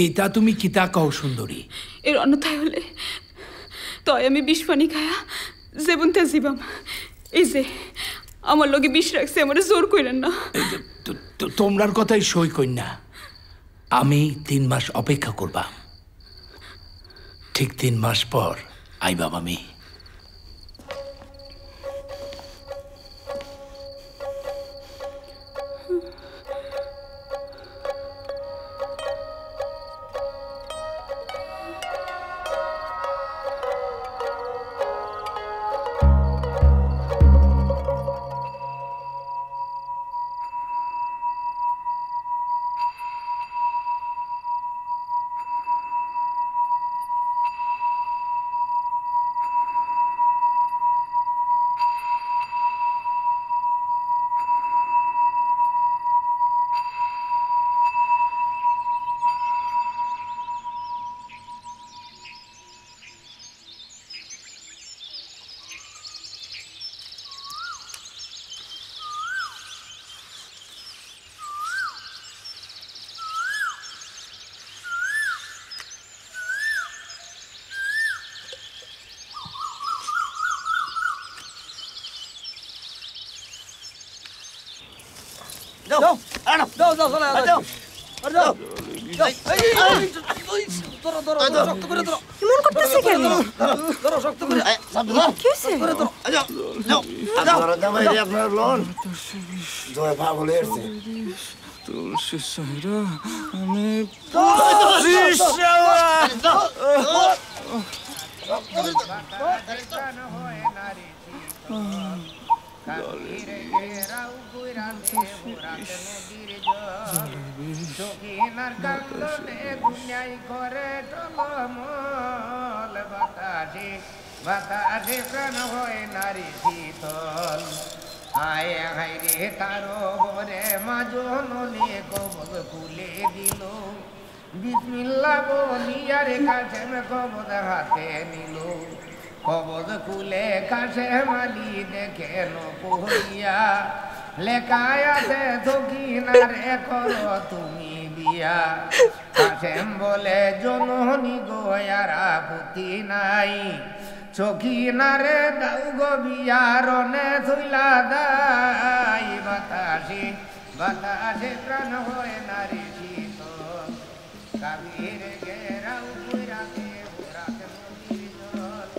এটা তুমি কিতা কও সুন্দরী? এর অন্যথায় হলে তয় আমি বিষ পানি খায়া জীবন তেজিবাম। এই যে আমার লগে বিষ রাখছে, আমার জোর কইরেন না। তোমরার কথাই সই কই না। আমি 3 মাস অপেক্ষা করবাম, ঠিক 3 মাস পর আইবাম আমি। যাও যাও যাও চলে যাও যাও ধরো ধরো শক্ত করে ধরো এমন করতেছে কেন ধরো শক্ত করে কি হইছে ধরো ধরো যাও যাও আপনারা জামাই আপনার লোন জয় পাগল এসে তুলসী সাইরা আমি বাতাসে প্রাণ হয় নারী শীতল হায় হায় রে তারো বরে মাজনলে কবজ খুলে দিল বিসমিল্লা বলিয়ারে কাছে কবজ হাতে নিল কবজ খুলে কাছে মালি দেখে নহিয়া লেখায় আছে দক্ষিণারে করো তুমি বিয়া কাশেম বলে জননী গোয়ারা পুতি নাই চকিনারে দাউ গো বিয়ারনে থইলা দাই বাতাসে বাতাসে প্রাণ হয় নারী শীতল কাবির গেরাউ পুরাতে পুরাতে নদীর জল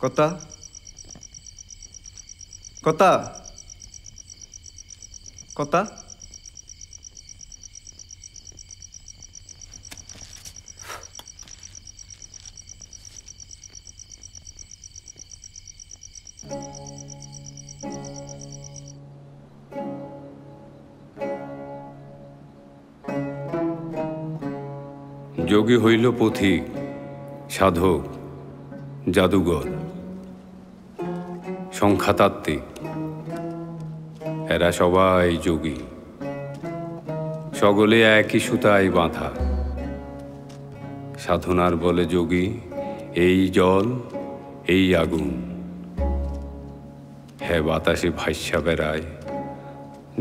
কতা কতা কতা যোগী হইল পথিক, সাধক, জাদুঘর, সংখ্যাতাত্ত্বিক, এরা সবাই যোগী, সকলে একই সুতায় বাঁধা। সাধনার বলে যোগী এই জল, এই আগুন। হ্যাঁ বাতাসে ভাইসা বেড়ায়,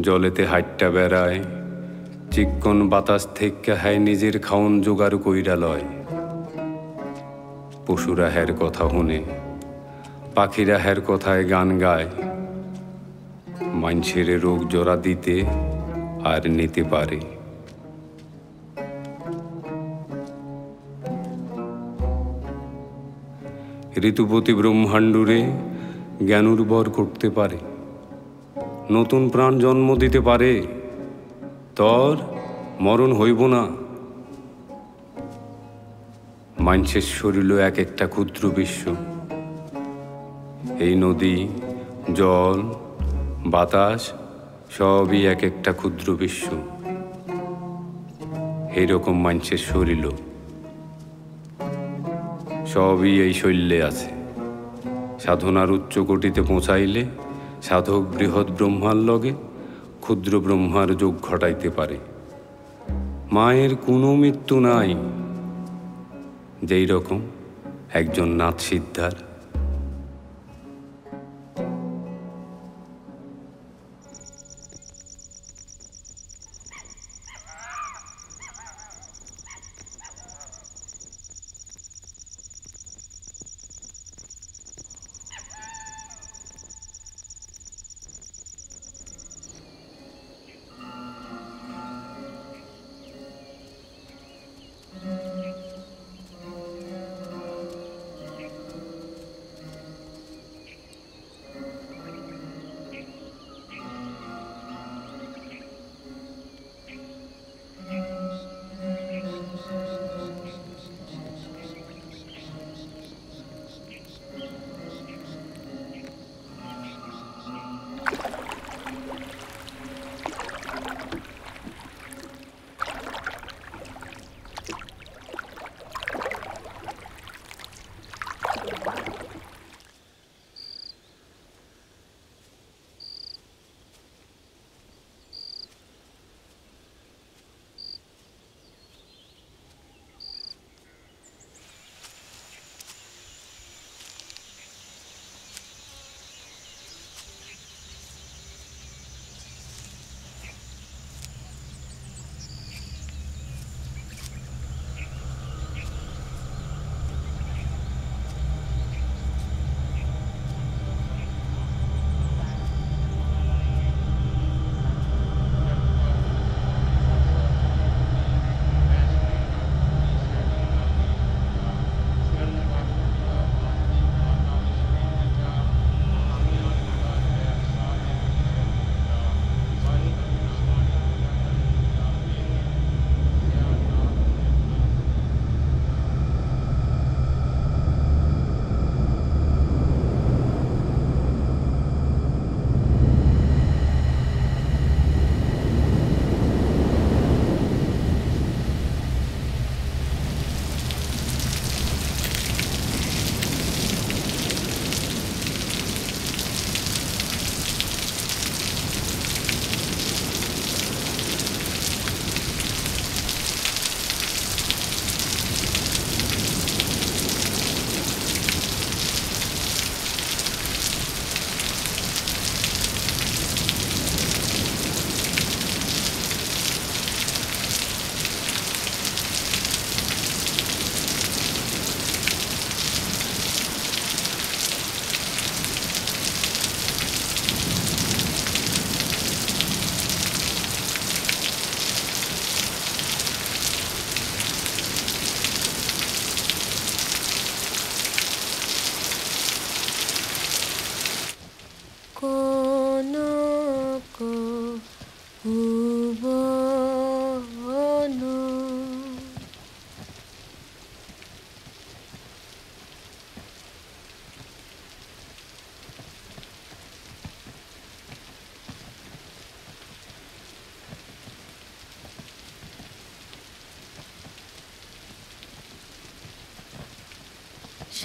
জলেতে হাইট্টা বেড়ায়, চিক্কন বাতাস থেকে হ্যায় নিজের খাওন জোগাড় কইরা লয়। পশুরা হ্যার কথা শুনে, পাখিরা হ্যার কথায় গান গায়। মানুষের রোগ জোড়া দিতে আর নিতে পারে। ঋতুপতি ব্রহ্মাণ্ডরে জ্ঞান উর্বর করতে পারে, নতুন প্রাণ জন্ম দিতে পারে। তর মরণ হইব না। মানুষের শরীর এক একটা ক্ষুদ্র বিশ্ব। এই নদী, জল, বাতাস সবই এক একটা ক্ষুদ্র বিশ্ব। এইরকম মানুষের শরীর সবই এই শৈল্যে আছে। সাধনার উচ্চ কোটিতে পৌঁছাইলে সাধক বৃহৎ ব্রহ্মার লগে ক্ষুদ্র ব্রহ্মার যোগ ঘটাইতে পারে। মায়ের কোনো মৃত্যু নাই। যেই রকম একজন নাথ সিদ্ধার।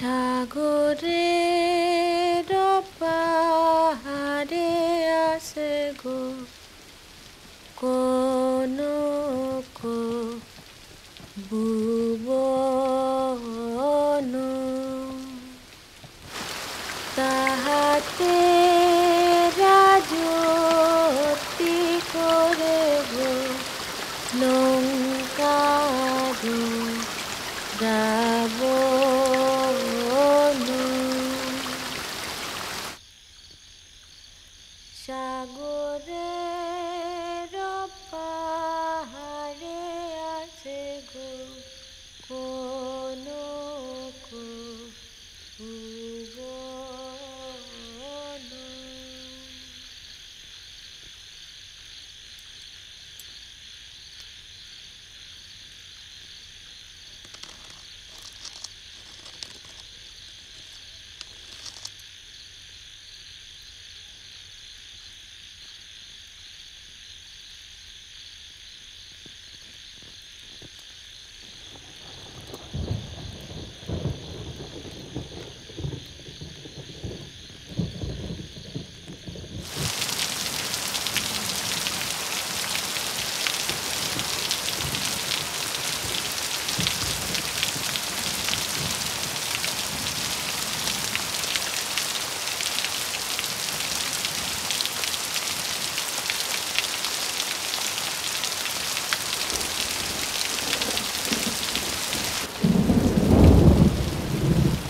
সাগরের পাহাড়ে আসে গো কোন ভুবন তাহাতে রাজতি করে গো লঙ্কার রাবণ সাগরের পাহাড়ে আছে গো কোন ভুবন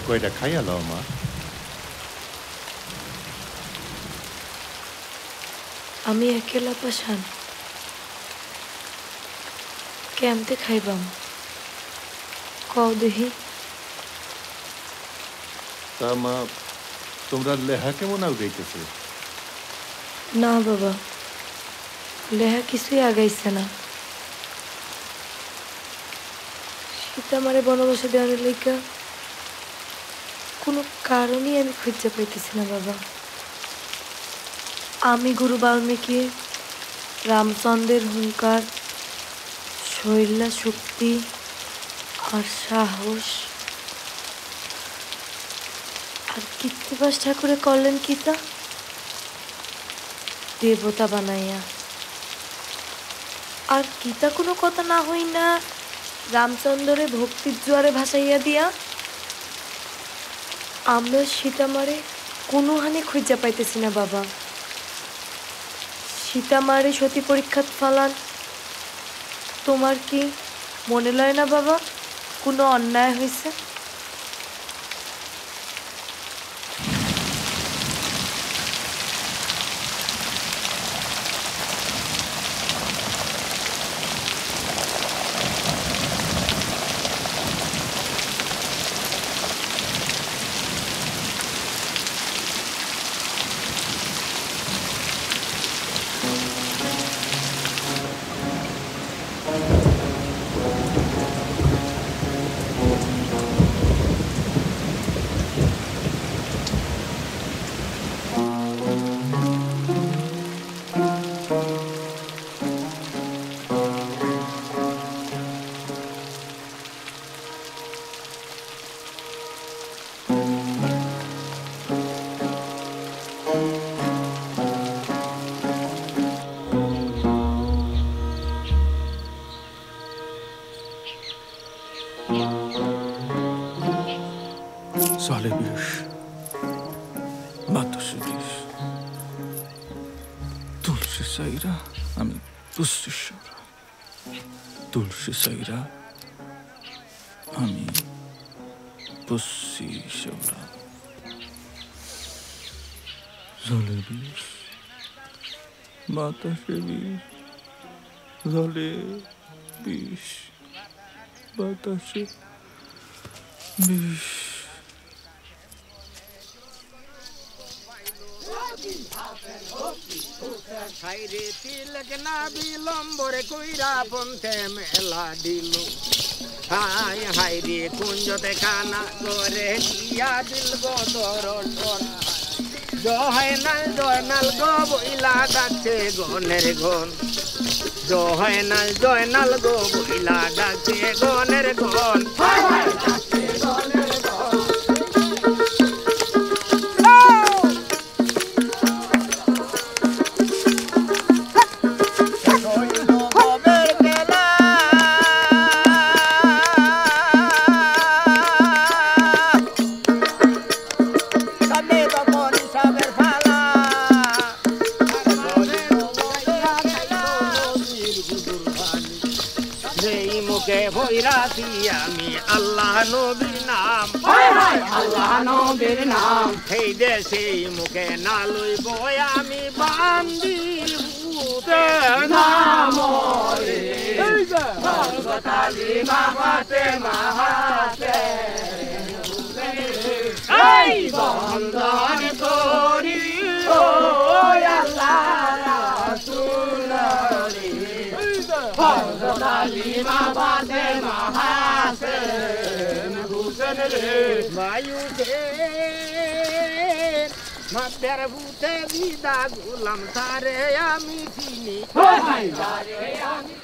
কইটা খাইয়া লও মা আমি একেলা পাশান কেমতে খাইবাম কও দেহি তা মা তোমরা লেহা কেমন আগাইতেছে না বাবা লেহা কিছুই আগাইছে না সীতা মারে বনবাসে দেওয়ার লেখা কোনো কারণই আমি খুঁজে পাইতেছি না বাবা আমি গুরু বাল্মীকি রামচন্দ্রের হুঙ্কার শৈলা শক্তি আর সাহস আর কৃত্তিবাস ঠাকুরে করলেন কিতা দেবতা বানাইয়া আর কিতা কোনো কথা না হই না রামচন্দ্রের ভক্তির জোয়ারে ভাসাইয়া দিয়া আমরা সীতামারে কোনো হানি খুঁজে পাইতেছি না বাবা সীতামারে সতী পরীক্ষাত ফালান তোমার কি মনে লয় না বাবা কোনো অন্যায় হয়েছে Sale biş. Matası biş. Tulsi sayra. Ami pusti şura. Tulsi sayra. Ami pusti şura. Sale biş. Matası biş. Sale biş. Matası biş. খাইরে তিলক না বিলম্বরে কইরা পন্থে মেলা দিল হাই হাই রে কুঞ্জতে কানা করে দিয়া দিল গো দরটন জয় নাল গো বইলা ডাকছে গনের গন জয় নাল গো বইলা ডাকছে গনের গন হাই হাই ডাকছে গনের গন হিসাবের ফালা যেই মুখে ভৈরাছি আমি আল্লাহ নবীর নাম আল্লাহ নবীর নাম সেই দেশে মুখে না লইব আমি বান্দির ভূতে নাম সর্বতালি মাহাতে মাহাতে এই বন্ধন করি ও আল্লাহ রাসূলরি সর্বতালি মাহাতে মাহাতে হুসেন রে মায়ুতে মাদের ভূতে বিদা গোলাম তারে আমি চিনি তারে আমি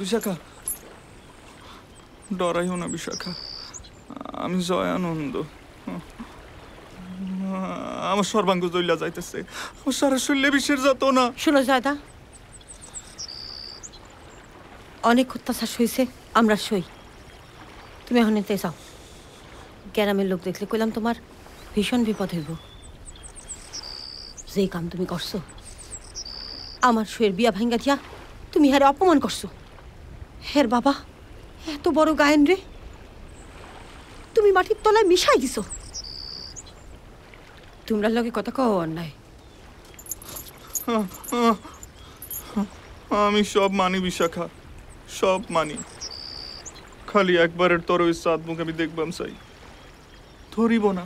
বিশাখা, ডরাইও না বিশাখা, আমি জয়ানন্দ। আমার সর্বাঙ্গ জ্বলিয়া যাইতেছে, আমার সারা শরীরে বিষের যত না। শুনো জয়দা, অনেক অত্যাচার সইছে, আমরা সই। তুমি এখন এতে যাও, গ্রামের লোক দেখলে কইলাম তোমার ভীষণ বিপদ হইব। যে কাম তুমি করছো, আমার শুয়ের বিয়া ভাঙ্গা দিয়া তুমি হারে অপমান করছো। হের বাবা এত বড় গায়েন রে তুমি মাটির তলায় মিশাই দিছো। তোমরা লগে কথা কও অন্যায়। আমি সব মানি বিশাখা, সব মানি। খালি একবারের তোর ওই সাত মুখ আমি দেখবাম চাই। ধরিব না,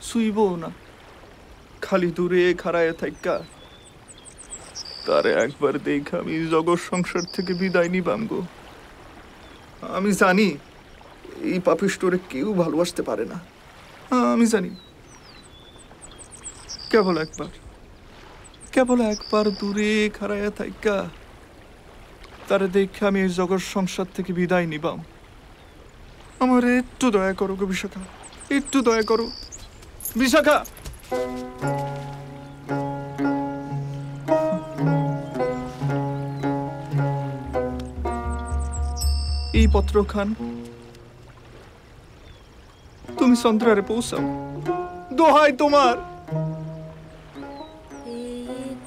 শুইবও না, খালি দূরে খাড়ায় থাইকা তারে একবার দেখ আমি জগৎ সংসার থেকে বিদায় নিবাম গো। আমি জানি এই পাপিষ্ঠরে কেউ ভালোবাসতে পারে না, আমি জানি। কেবল একবার দূরে খাড়ায় থাইকা তারে দেখে আমি এই জগৎ সংসার থেকে বিদায় নিবাম। আমার একটু দয়া করো গো বিশাখা, একটু দয়া করো বিশাখা। এই পত্রখান তুমি চন্দ্রারে পৌঁছাও, দোহাই তোমার।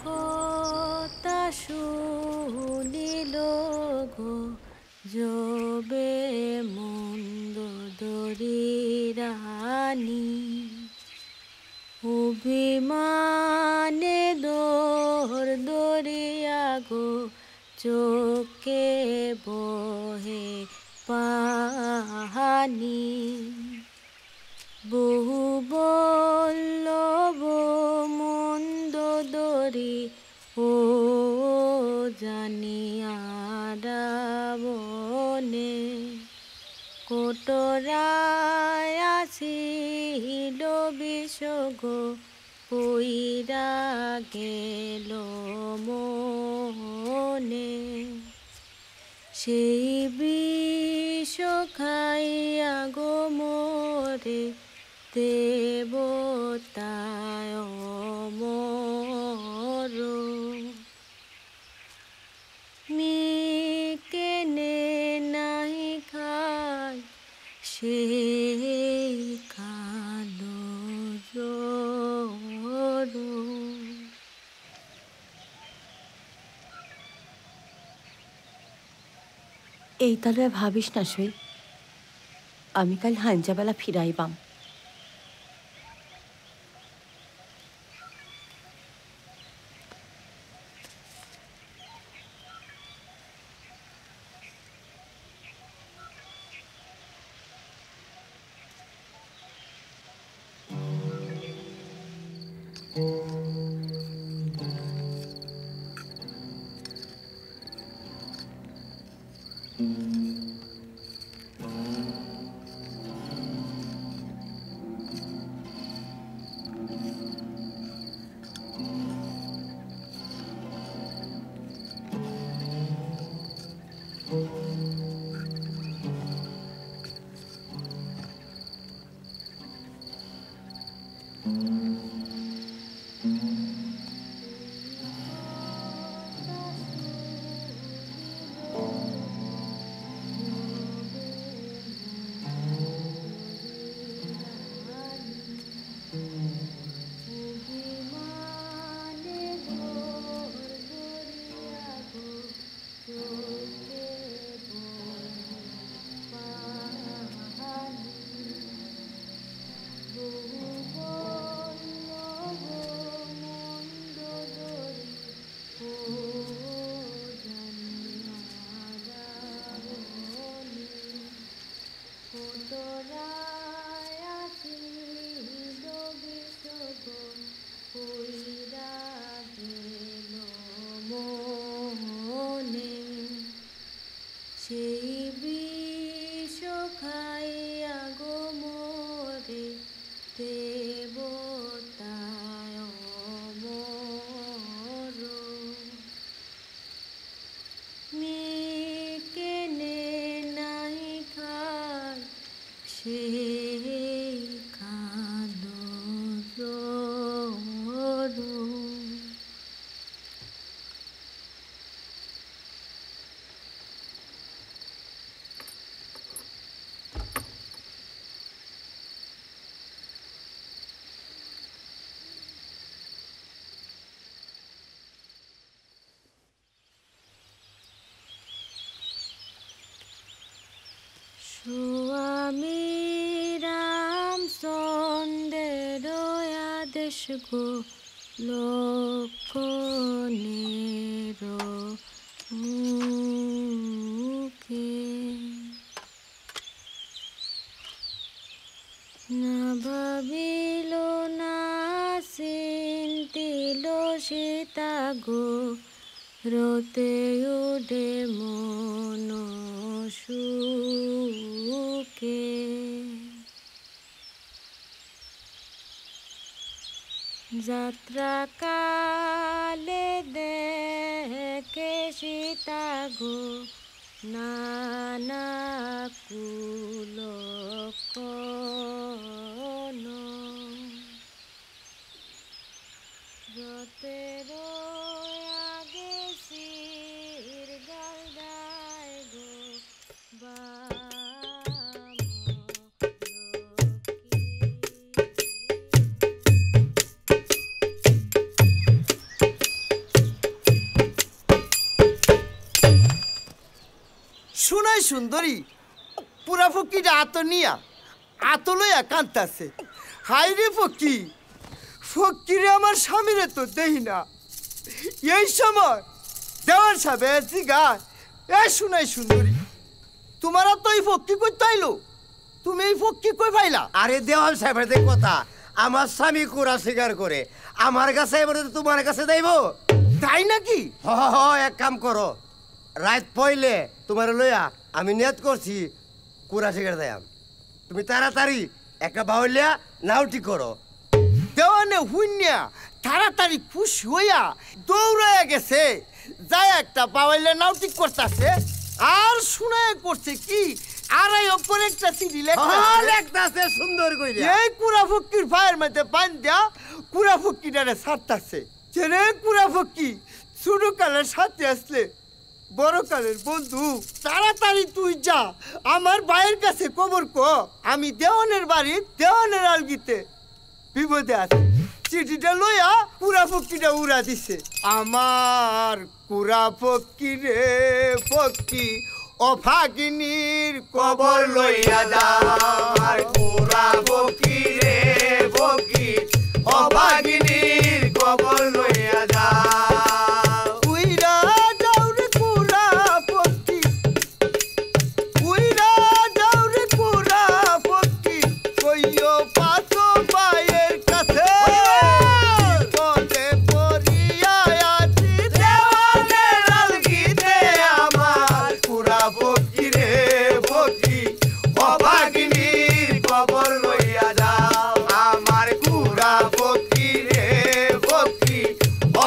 কথা শুনিল গো যবে মন্দ দরিরানি, অভিমানে দোর দরিয়া গো চোখে বহে পাহানি। বহু বল্লভ মন্দ দরি ও জানিয়া রাবণে, কোটরায় আসিল বিষ গো পইরা গেল মনে। সেই বিষ খাইয়া গো মোরে দেবতায় মর। কেনে নাই খায় সে কালো জ্বর। এই তালে ভাবিস না সই, আমি কাল হাঞ্জাবেলা ফিরাইবাম। দেশ গো লক্ষণের মুখে না ভাবিল না চিন্তিল সীতা গো রতে উডে মন সুখে যাত্রা কালে দেখে সীতা গো নানা কুল রতের আগে শির গাল যায় গো শুনাই সুন্দরী পুরা ফকির আত নিয়া আত লইয়া কান্তাছে। হাই রে ফকি, ফকিরে আমার স্বামীরে তো দেই না। এই সময় দেওয়ার সাবে জিগা এ শুনাই সুন্দরী তোমার তো এই ফকি কই তাইলো, তুমি এই ফকি কই পাইলা? আরে দেওয়াল সাহেবের কথা, আমার স্বামী কুড়া স্বীকার করে আমার কাছে এবারে তোমার কাছে দেব। তাই নাকি? হ হ, এক কাম করো, রাত পইলে তোমার লইয়া আমি নিয়ত করছি কুড়া স্বীকার দেয়াম। তুমি তাড়াতাড়ি একটা বাউলিয়া নাউটি করো। দেওয়ানে হুইন্যা তাড়াতাড়ি খুশি হইয়া দৌড়াইয়া গেছে, যাই একটা বাউলিয়া নাউটি করতেছে আর শুনায় করছে কি আড়াই অক্ষর একটা চিঠি লেখতাছে সুন্দর কইরা। এই কুড়া ফকির ভাইয়ের মধ্যে বান দিয়া কুড়া ফকিরারে ছাড়তাছে। রে কুড়া ফকি ছোট কালের সাথে আসলে বড় কালের বন্ধু, তাড়াতাড়ি তুই যা আমার ভাইয়ের কাছে খবর ক আমি দেওয়ানের বাড়ি দেওয়ানের আলগিতে বিপদে আছি। চিঠিটা লইয়া কুড়া ফকিটা উড়া দিছে। আমার কুড়া ফকি রে ফকি অভাগিনীর কবর লইয়া যার, কুড়া ফকি রে ফকি অভাগিনীর কবর লইয়া যা। উইরা যাও রে কুড়া ফকি, উইরা যাও রে কুড়া ফকি, কইও পাছো পায়ের কাছে পদে পড়িয়া আছি দেওয়ানের আলগিতে আমার কুড়া ফকি রে ফকি অভাগিনীর কবর লইয়া যাও। আমার কুড়া ফকি রে ফকি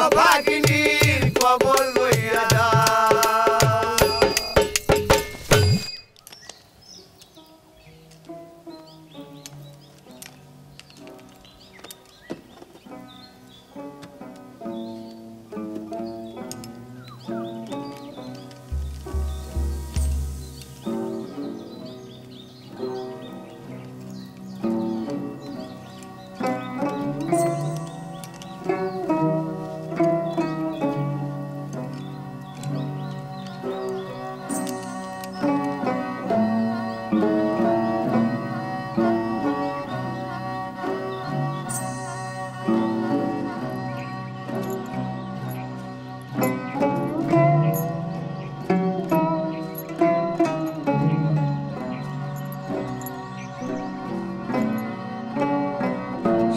অভাগিনীর কবর লইয়া যাও।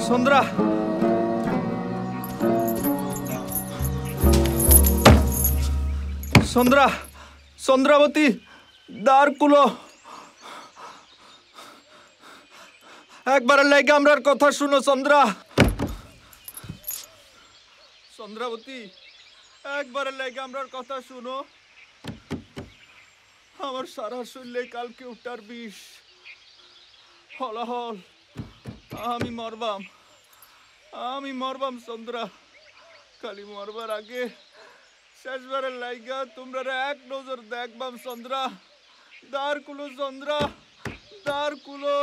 সন্দ্রা, সন্দ্রা, চন্দ্রাবতী দ্বার কুলো, একবার লেগে আমরার কথা শুনো। চন্দ্রা, চন্দ্রাবতী একবার লেগে আমরার কথা শুনো। আমার সারা শরীরে কালকে উঠার বিষ হলাহল, আমি মরবাম, আমি মরবাম। চন্দ্রা, খালি মরবার আগে শেষবারের লাইগা তোমরা এক নজর দেখবাম। চন্দ্রা, দ্বার কুলো, চন্দ্রা দ্বার কুলো।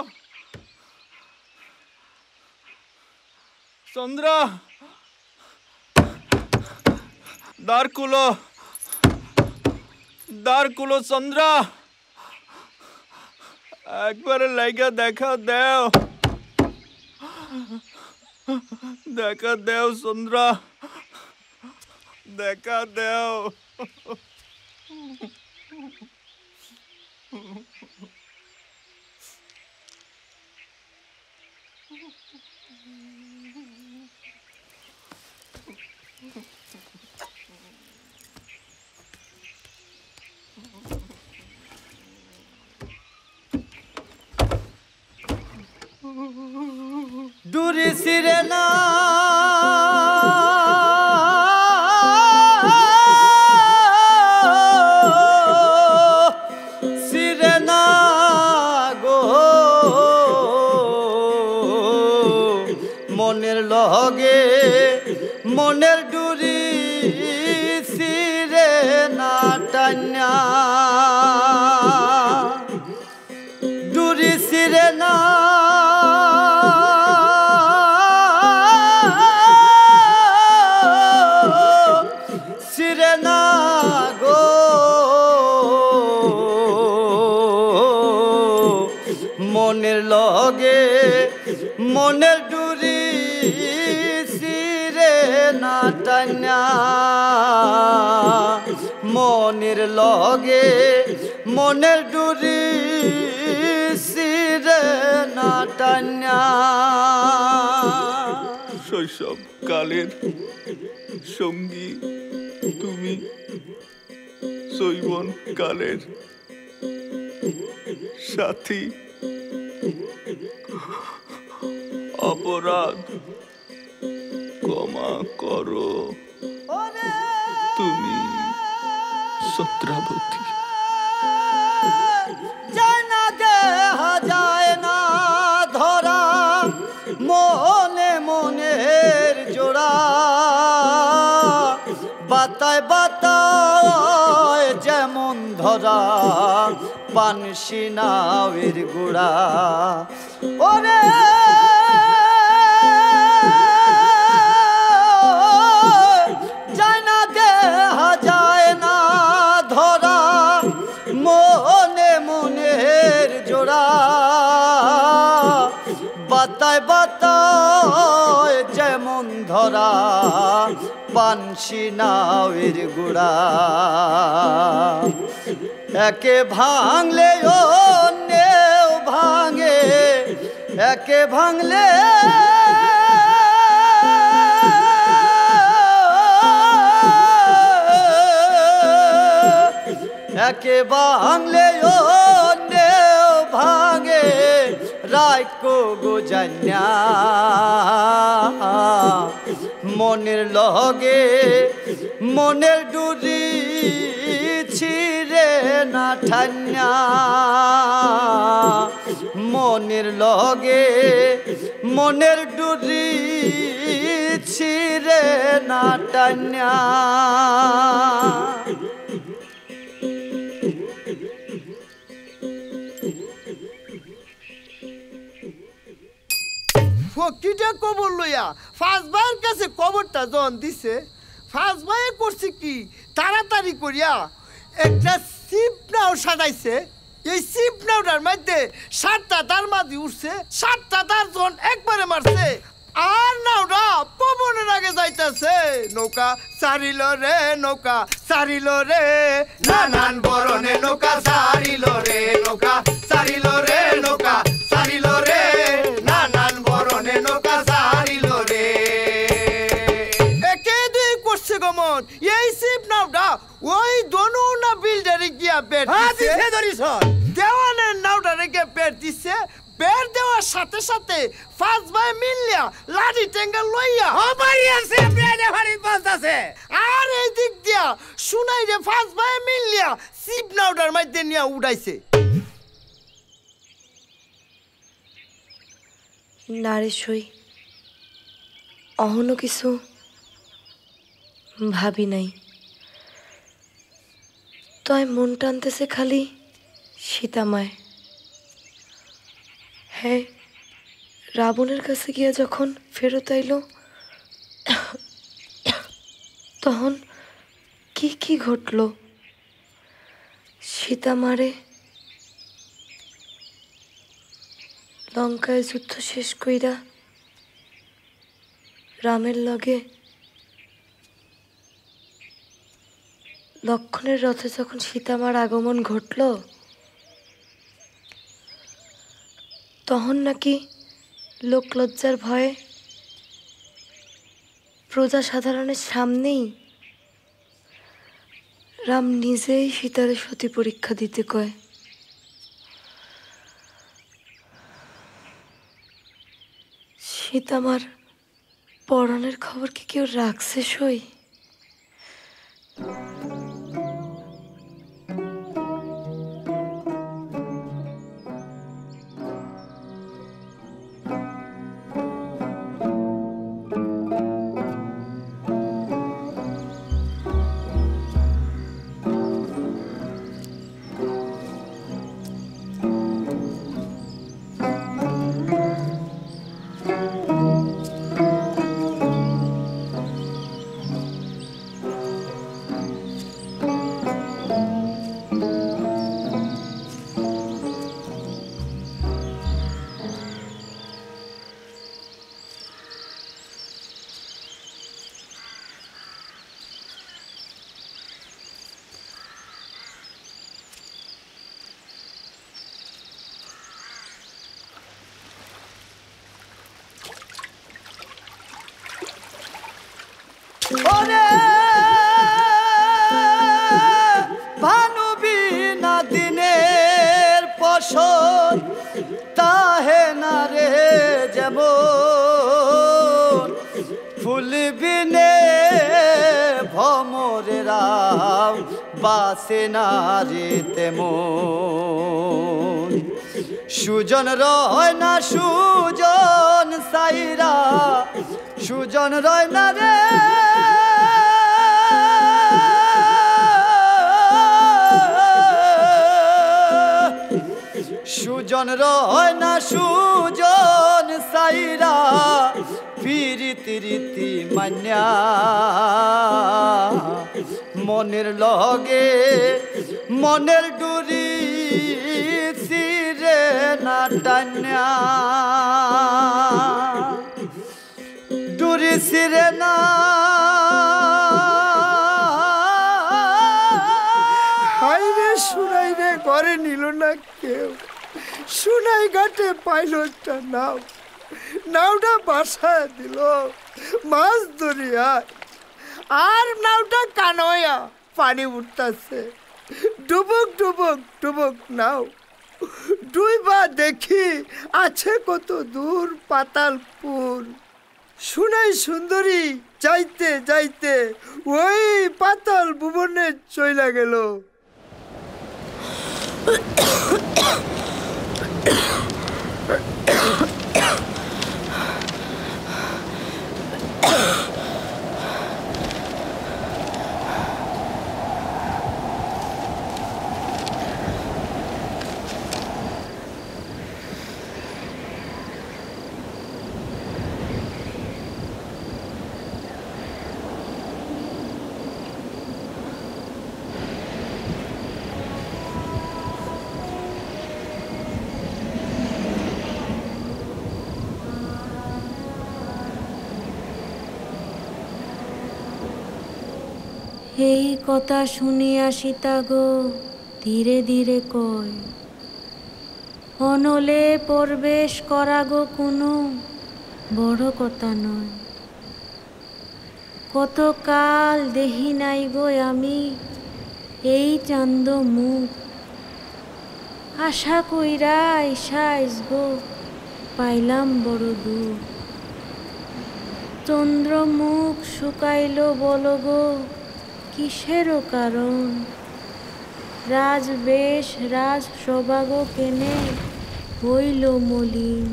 চন্দ্রা, দ্বার কুলো, দ্বার কুলো। চন্দ্রা, একবারে লাইগা দেখা দেও। দেখা দেও চন্দ্রা, দেখা দেও। দূরে সিরেনা সিরেনা গো মনের লগে মনের ডুরি সিরেনা টান্যা ডুরি সিরেনা সিরেনা গো মনের লগে মনের ডুরি সিরেনা টান্যা মনের লগে মনের ডুরি সিরেনা টান্যা শৈশব কালের সঙ্গী তুমি, যৌবন কালের সাথী। অপরাধ ক্ষমা করো তুমি সত্রাবতী। যায় না দেহা যায় না ধরা মনে মনের জোড়া বাতায় বাতায় যেমন ধরা পানসি নাওয়ের গোড়া ওরে যায় না দেহা যায় না ধরা মনে মনের জোড়া বাতায় বাতায় যেমন ধরা পানসি নাওয়ের গোড়া একে ভাঙলে অন্যেও ভাঙে একে ভাঙলে একে ভাঙলে অন্যেও ভাঙে রাইকো গো জান্যা মনের লগে মনের ডুরি ছিড়ে না ঠান্যা মনের লগে মনের ডুরি ছিড়ে না টান্যা ফকিটা কবর লইয়া ফার্স্ট ভাইয়ের কাছে কবরটা যখন দিছে ফার্স্ট ভাইয়ে করছে কি তাড়াতাড়ি করিয়া একটা সিপ নাও সাজাইছে এই সিপ নাওটার মধ্যে 7টা তার মাঝে উঠছে 7টা তার যখন একবারে মারছে আর নাওটা পবনের আগে যাইতেছে নৌকা সারিল রে নৌকা সারিল রে নানান বরণে নৌকা সারিল রে নৌকা সারিল রে নৌকা সারিল রে নানান বরণে নৌকা সারিল রে একে দুই করছে গমন এই সিপ নাওটা ওই দনু না বিল্ডারে গিয়া বের দিছে দেওয়ানের নাওটা রেখে বের দিছে বের দেওয়ার সাথে সাথে ফার্স্ট ভাই মিলিয়া লাঠি টেঙ্গা লইয়া বাড়িয়াছে বেড়ে ভারী বসতাছে আর এই দিক দিয়া শুনাই রে ফার্স্ট ভাই মিলিয়া সিপ নাওটার মধ্যে নিয়া উড়াইছে নারেশই অহনো কিছু ভাবি নাই তাই মন টানতেছে খালি সীতামায় হ্যাঁ রাবণের কাছে গিয়া যখন ফেরত আইল তখন কি কি ঘটল সীতামারে লঙ্কায় যুদ্ধ শেষ কইরা রামের লগে লক্ষণের রথে যখন সীতামার আগমন ঘটল তখন নাকি লোকলজ্জার ভয়ে প্রজা সাধারণের সামনেই রাম নিজেই সীতার সতী পরীক্ষা দিতে কয়। সীতামার পরনের খবর কি কেউ রাখছে সই? ওরে ভানুবিনা দিনের ফসল তাহে না রে যেমন ফুল বিনে ভমরেরাও বাসে না রে তেমন সুজন রয় না সুজন সাইরা সুজন রয় না রে সুজন রয় না সুজন সাইরা ফিরিতি রীতি মান্যা মনের লগে মনের ডুরি সিরে না টান্যা ডুরি সিরে না হাইরে শুনাই রে ঘরে নিল না কেউ শুনাই ঘাটে পাইলটটা নাও নাওটা বাসায় দিল মাছ ধরিয়া আর নাওটা কানয়া পানি উঠতেছে ডুবুক ডুবুক ডুবুক নাও ডুইবা দেখি আছে কত দূর পাতালপুর শুনাই সুন্দরী যাইতে যাইতে ওই পাতাল ভুবনে চইলা গেল এই কথা শুনিয়া সীতা গো ধীরে ধীরে কয় অনলে প্রবেশ করা গো কোনো বড় কথা নয় কতকাল দেহি নাই গো আমি এই চান্দ মুখ আশা কইরা আইসাইস গো পাইলাম বড় দুঃখ চন্দ্র মুখ শুকাইল বলো গো কিসেরও কারণ রাজবেশ রাজ সৌভাগ্য কেনে হইল মলিন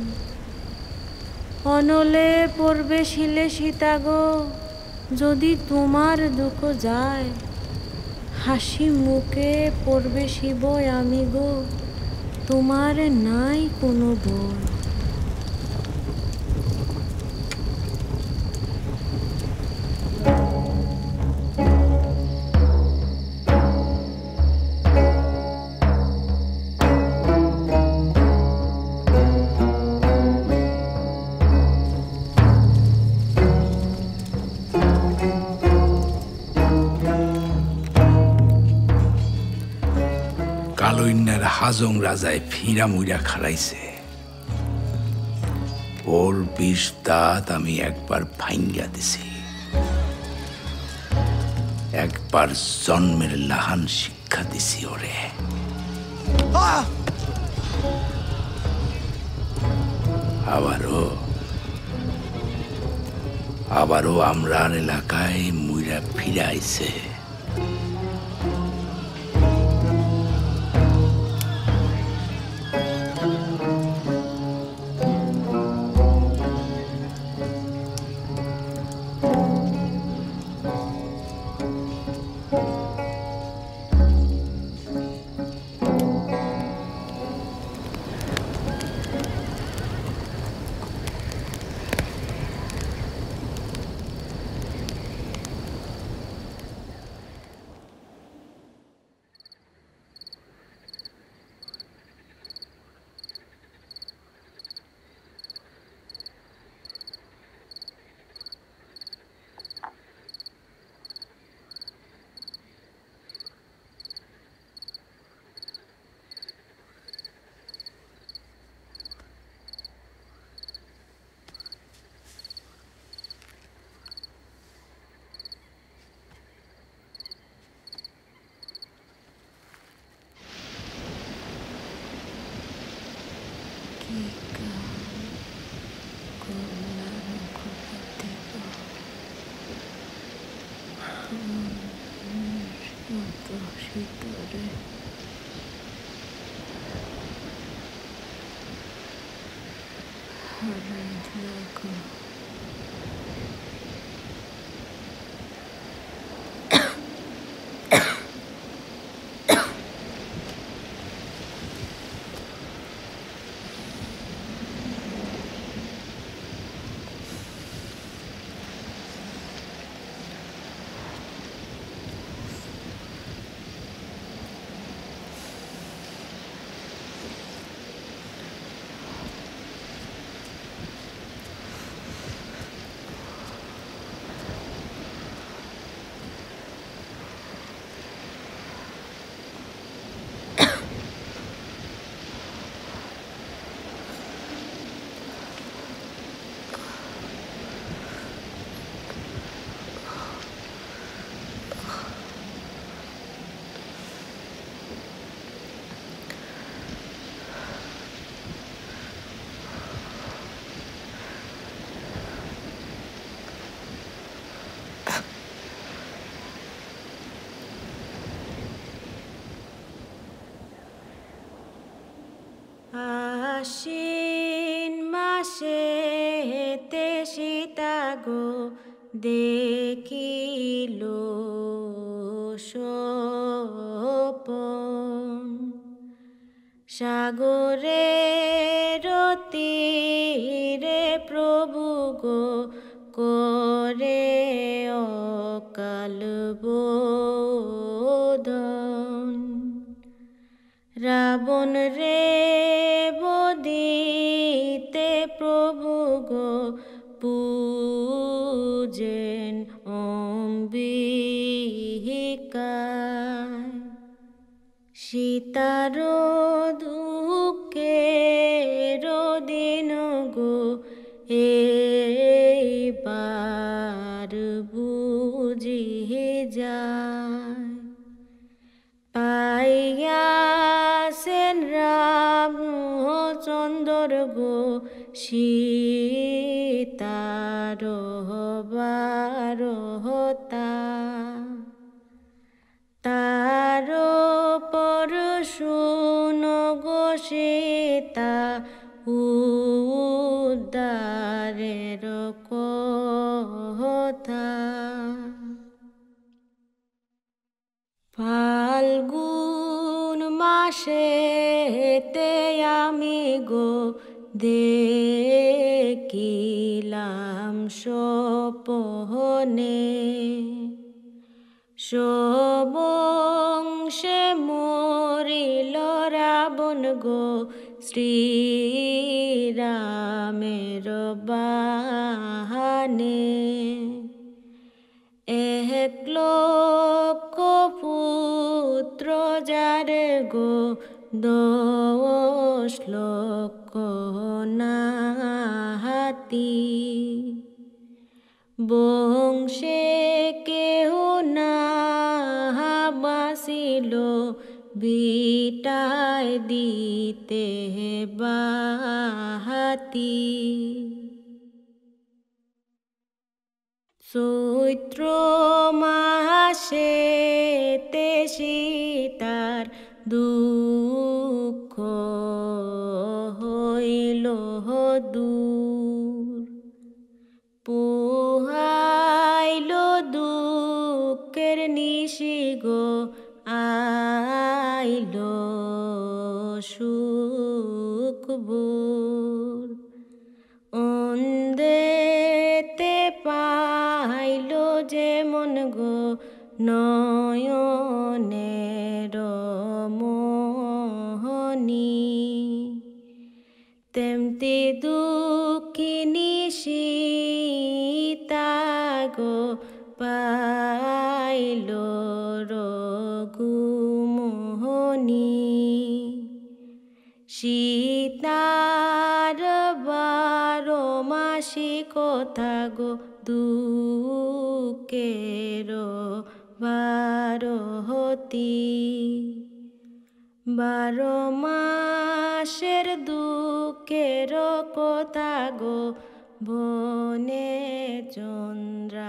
অনলে প্রবেশিলে সীতা গো যদি তোমার দুঃখ যায় হাসি মুখে প্রবেশিব আমি গো তোমার নাই কোনো ভয় আপনার হাজং রাজায় ফিরা মুইরা খাড়াইছে। ওর বিষ দাঁত আমি একবার ভাঙ্গা দিছি, একবার জন্মের লাহান শিক্ষা দিছি ওরে। আবারও আমরার এলাকায় মুইরা ফিরাইছে। আশ্বিন মাসেতে সীতা গো দেখিল স্বপন, সাগরের তীরে প্রভু গো করে অকাল বোধন, রাবণ রে বদিতে প্রভু গো পূজেন অম্বিকায়, সীতার দুঃখের দিন গো এইবার বুঝিয়ে যায়, পাইয়াছেন রামচন্দ্র গো সীতার বারতা, তার পর শুন গো সীতা উদ্ধারের কথা, ফাল্গুন মাসেতে আমি গো দেখিলাম স্বপনে, সবংশে মরিল রাবণ গো শ্রীরামের বাহানে, এক লক্ষ পুত্র যার গো 10 লক্ষ নাহাতি বংশে কেহ না বাসিল বিটায় দিতে বাহাতি চৈত্র মাসে সীতার দুঃখ হইল দূর পোহাইল দুঃখের নিশি গো আইল সুখবোর অন্ধেতে পাইল যেমন গো নয়নের মোহনী তেমতি দুঃখিনী সীতা গো পাইল রঘুমোহনী সীতার 12 মাসি কথা গো দুঃখের বারহতি 12 মাসের দুঃখের কথা গো বনে চন্দ্রাবতী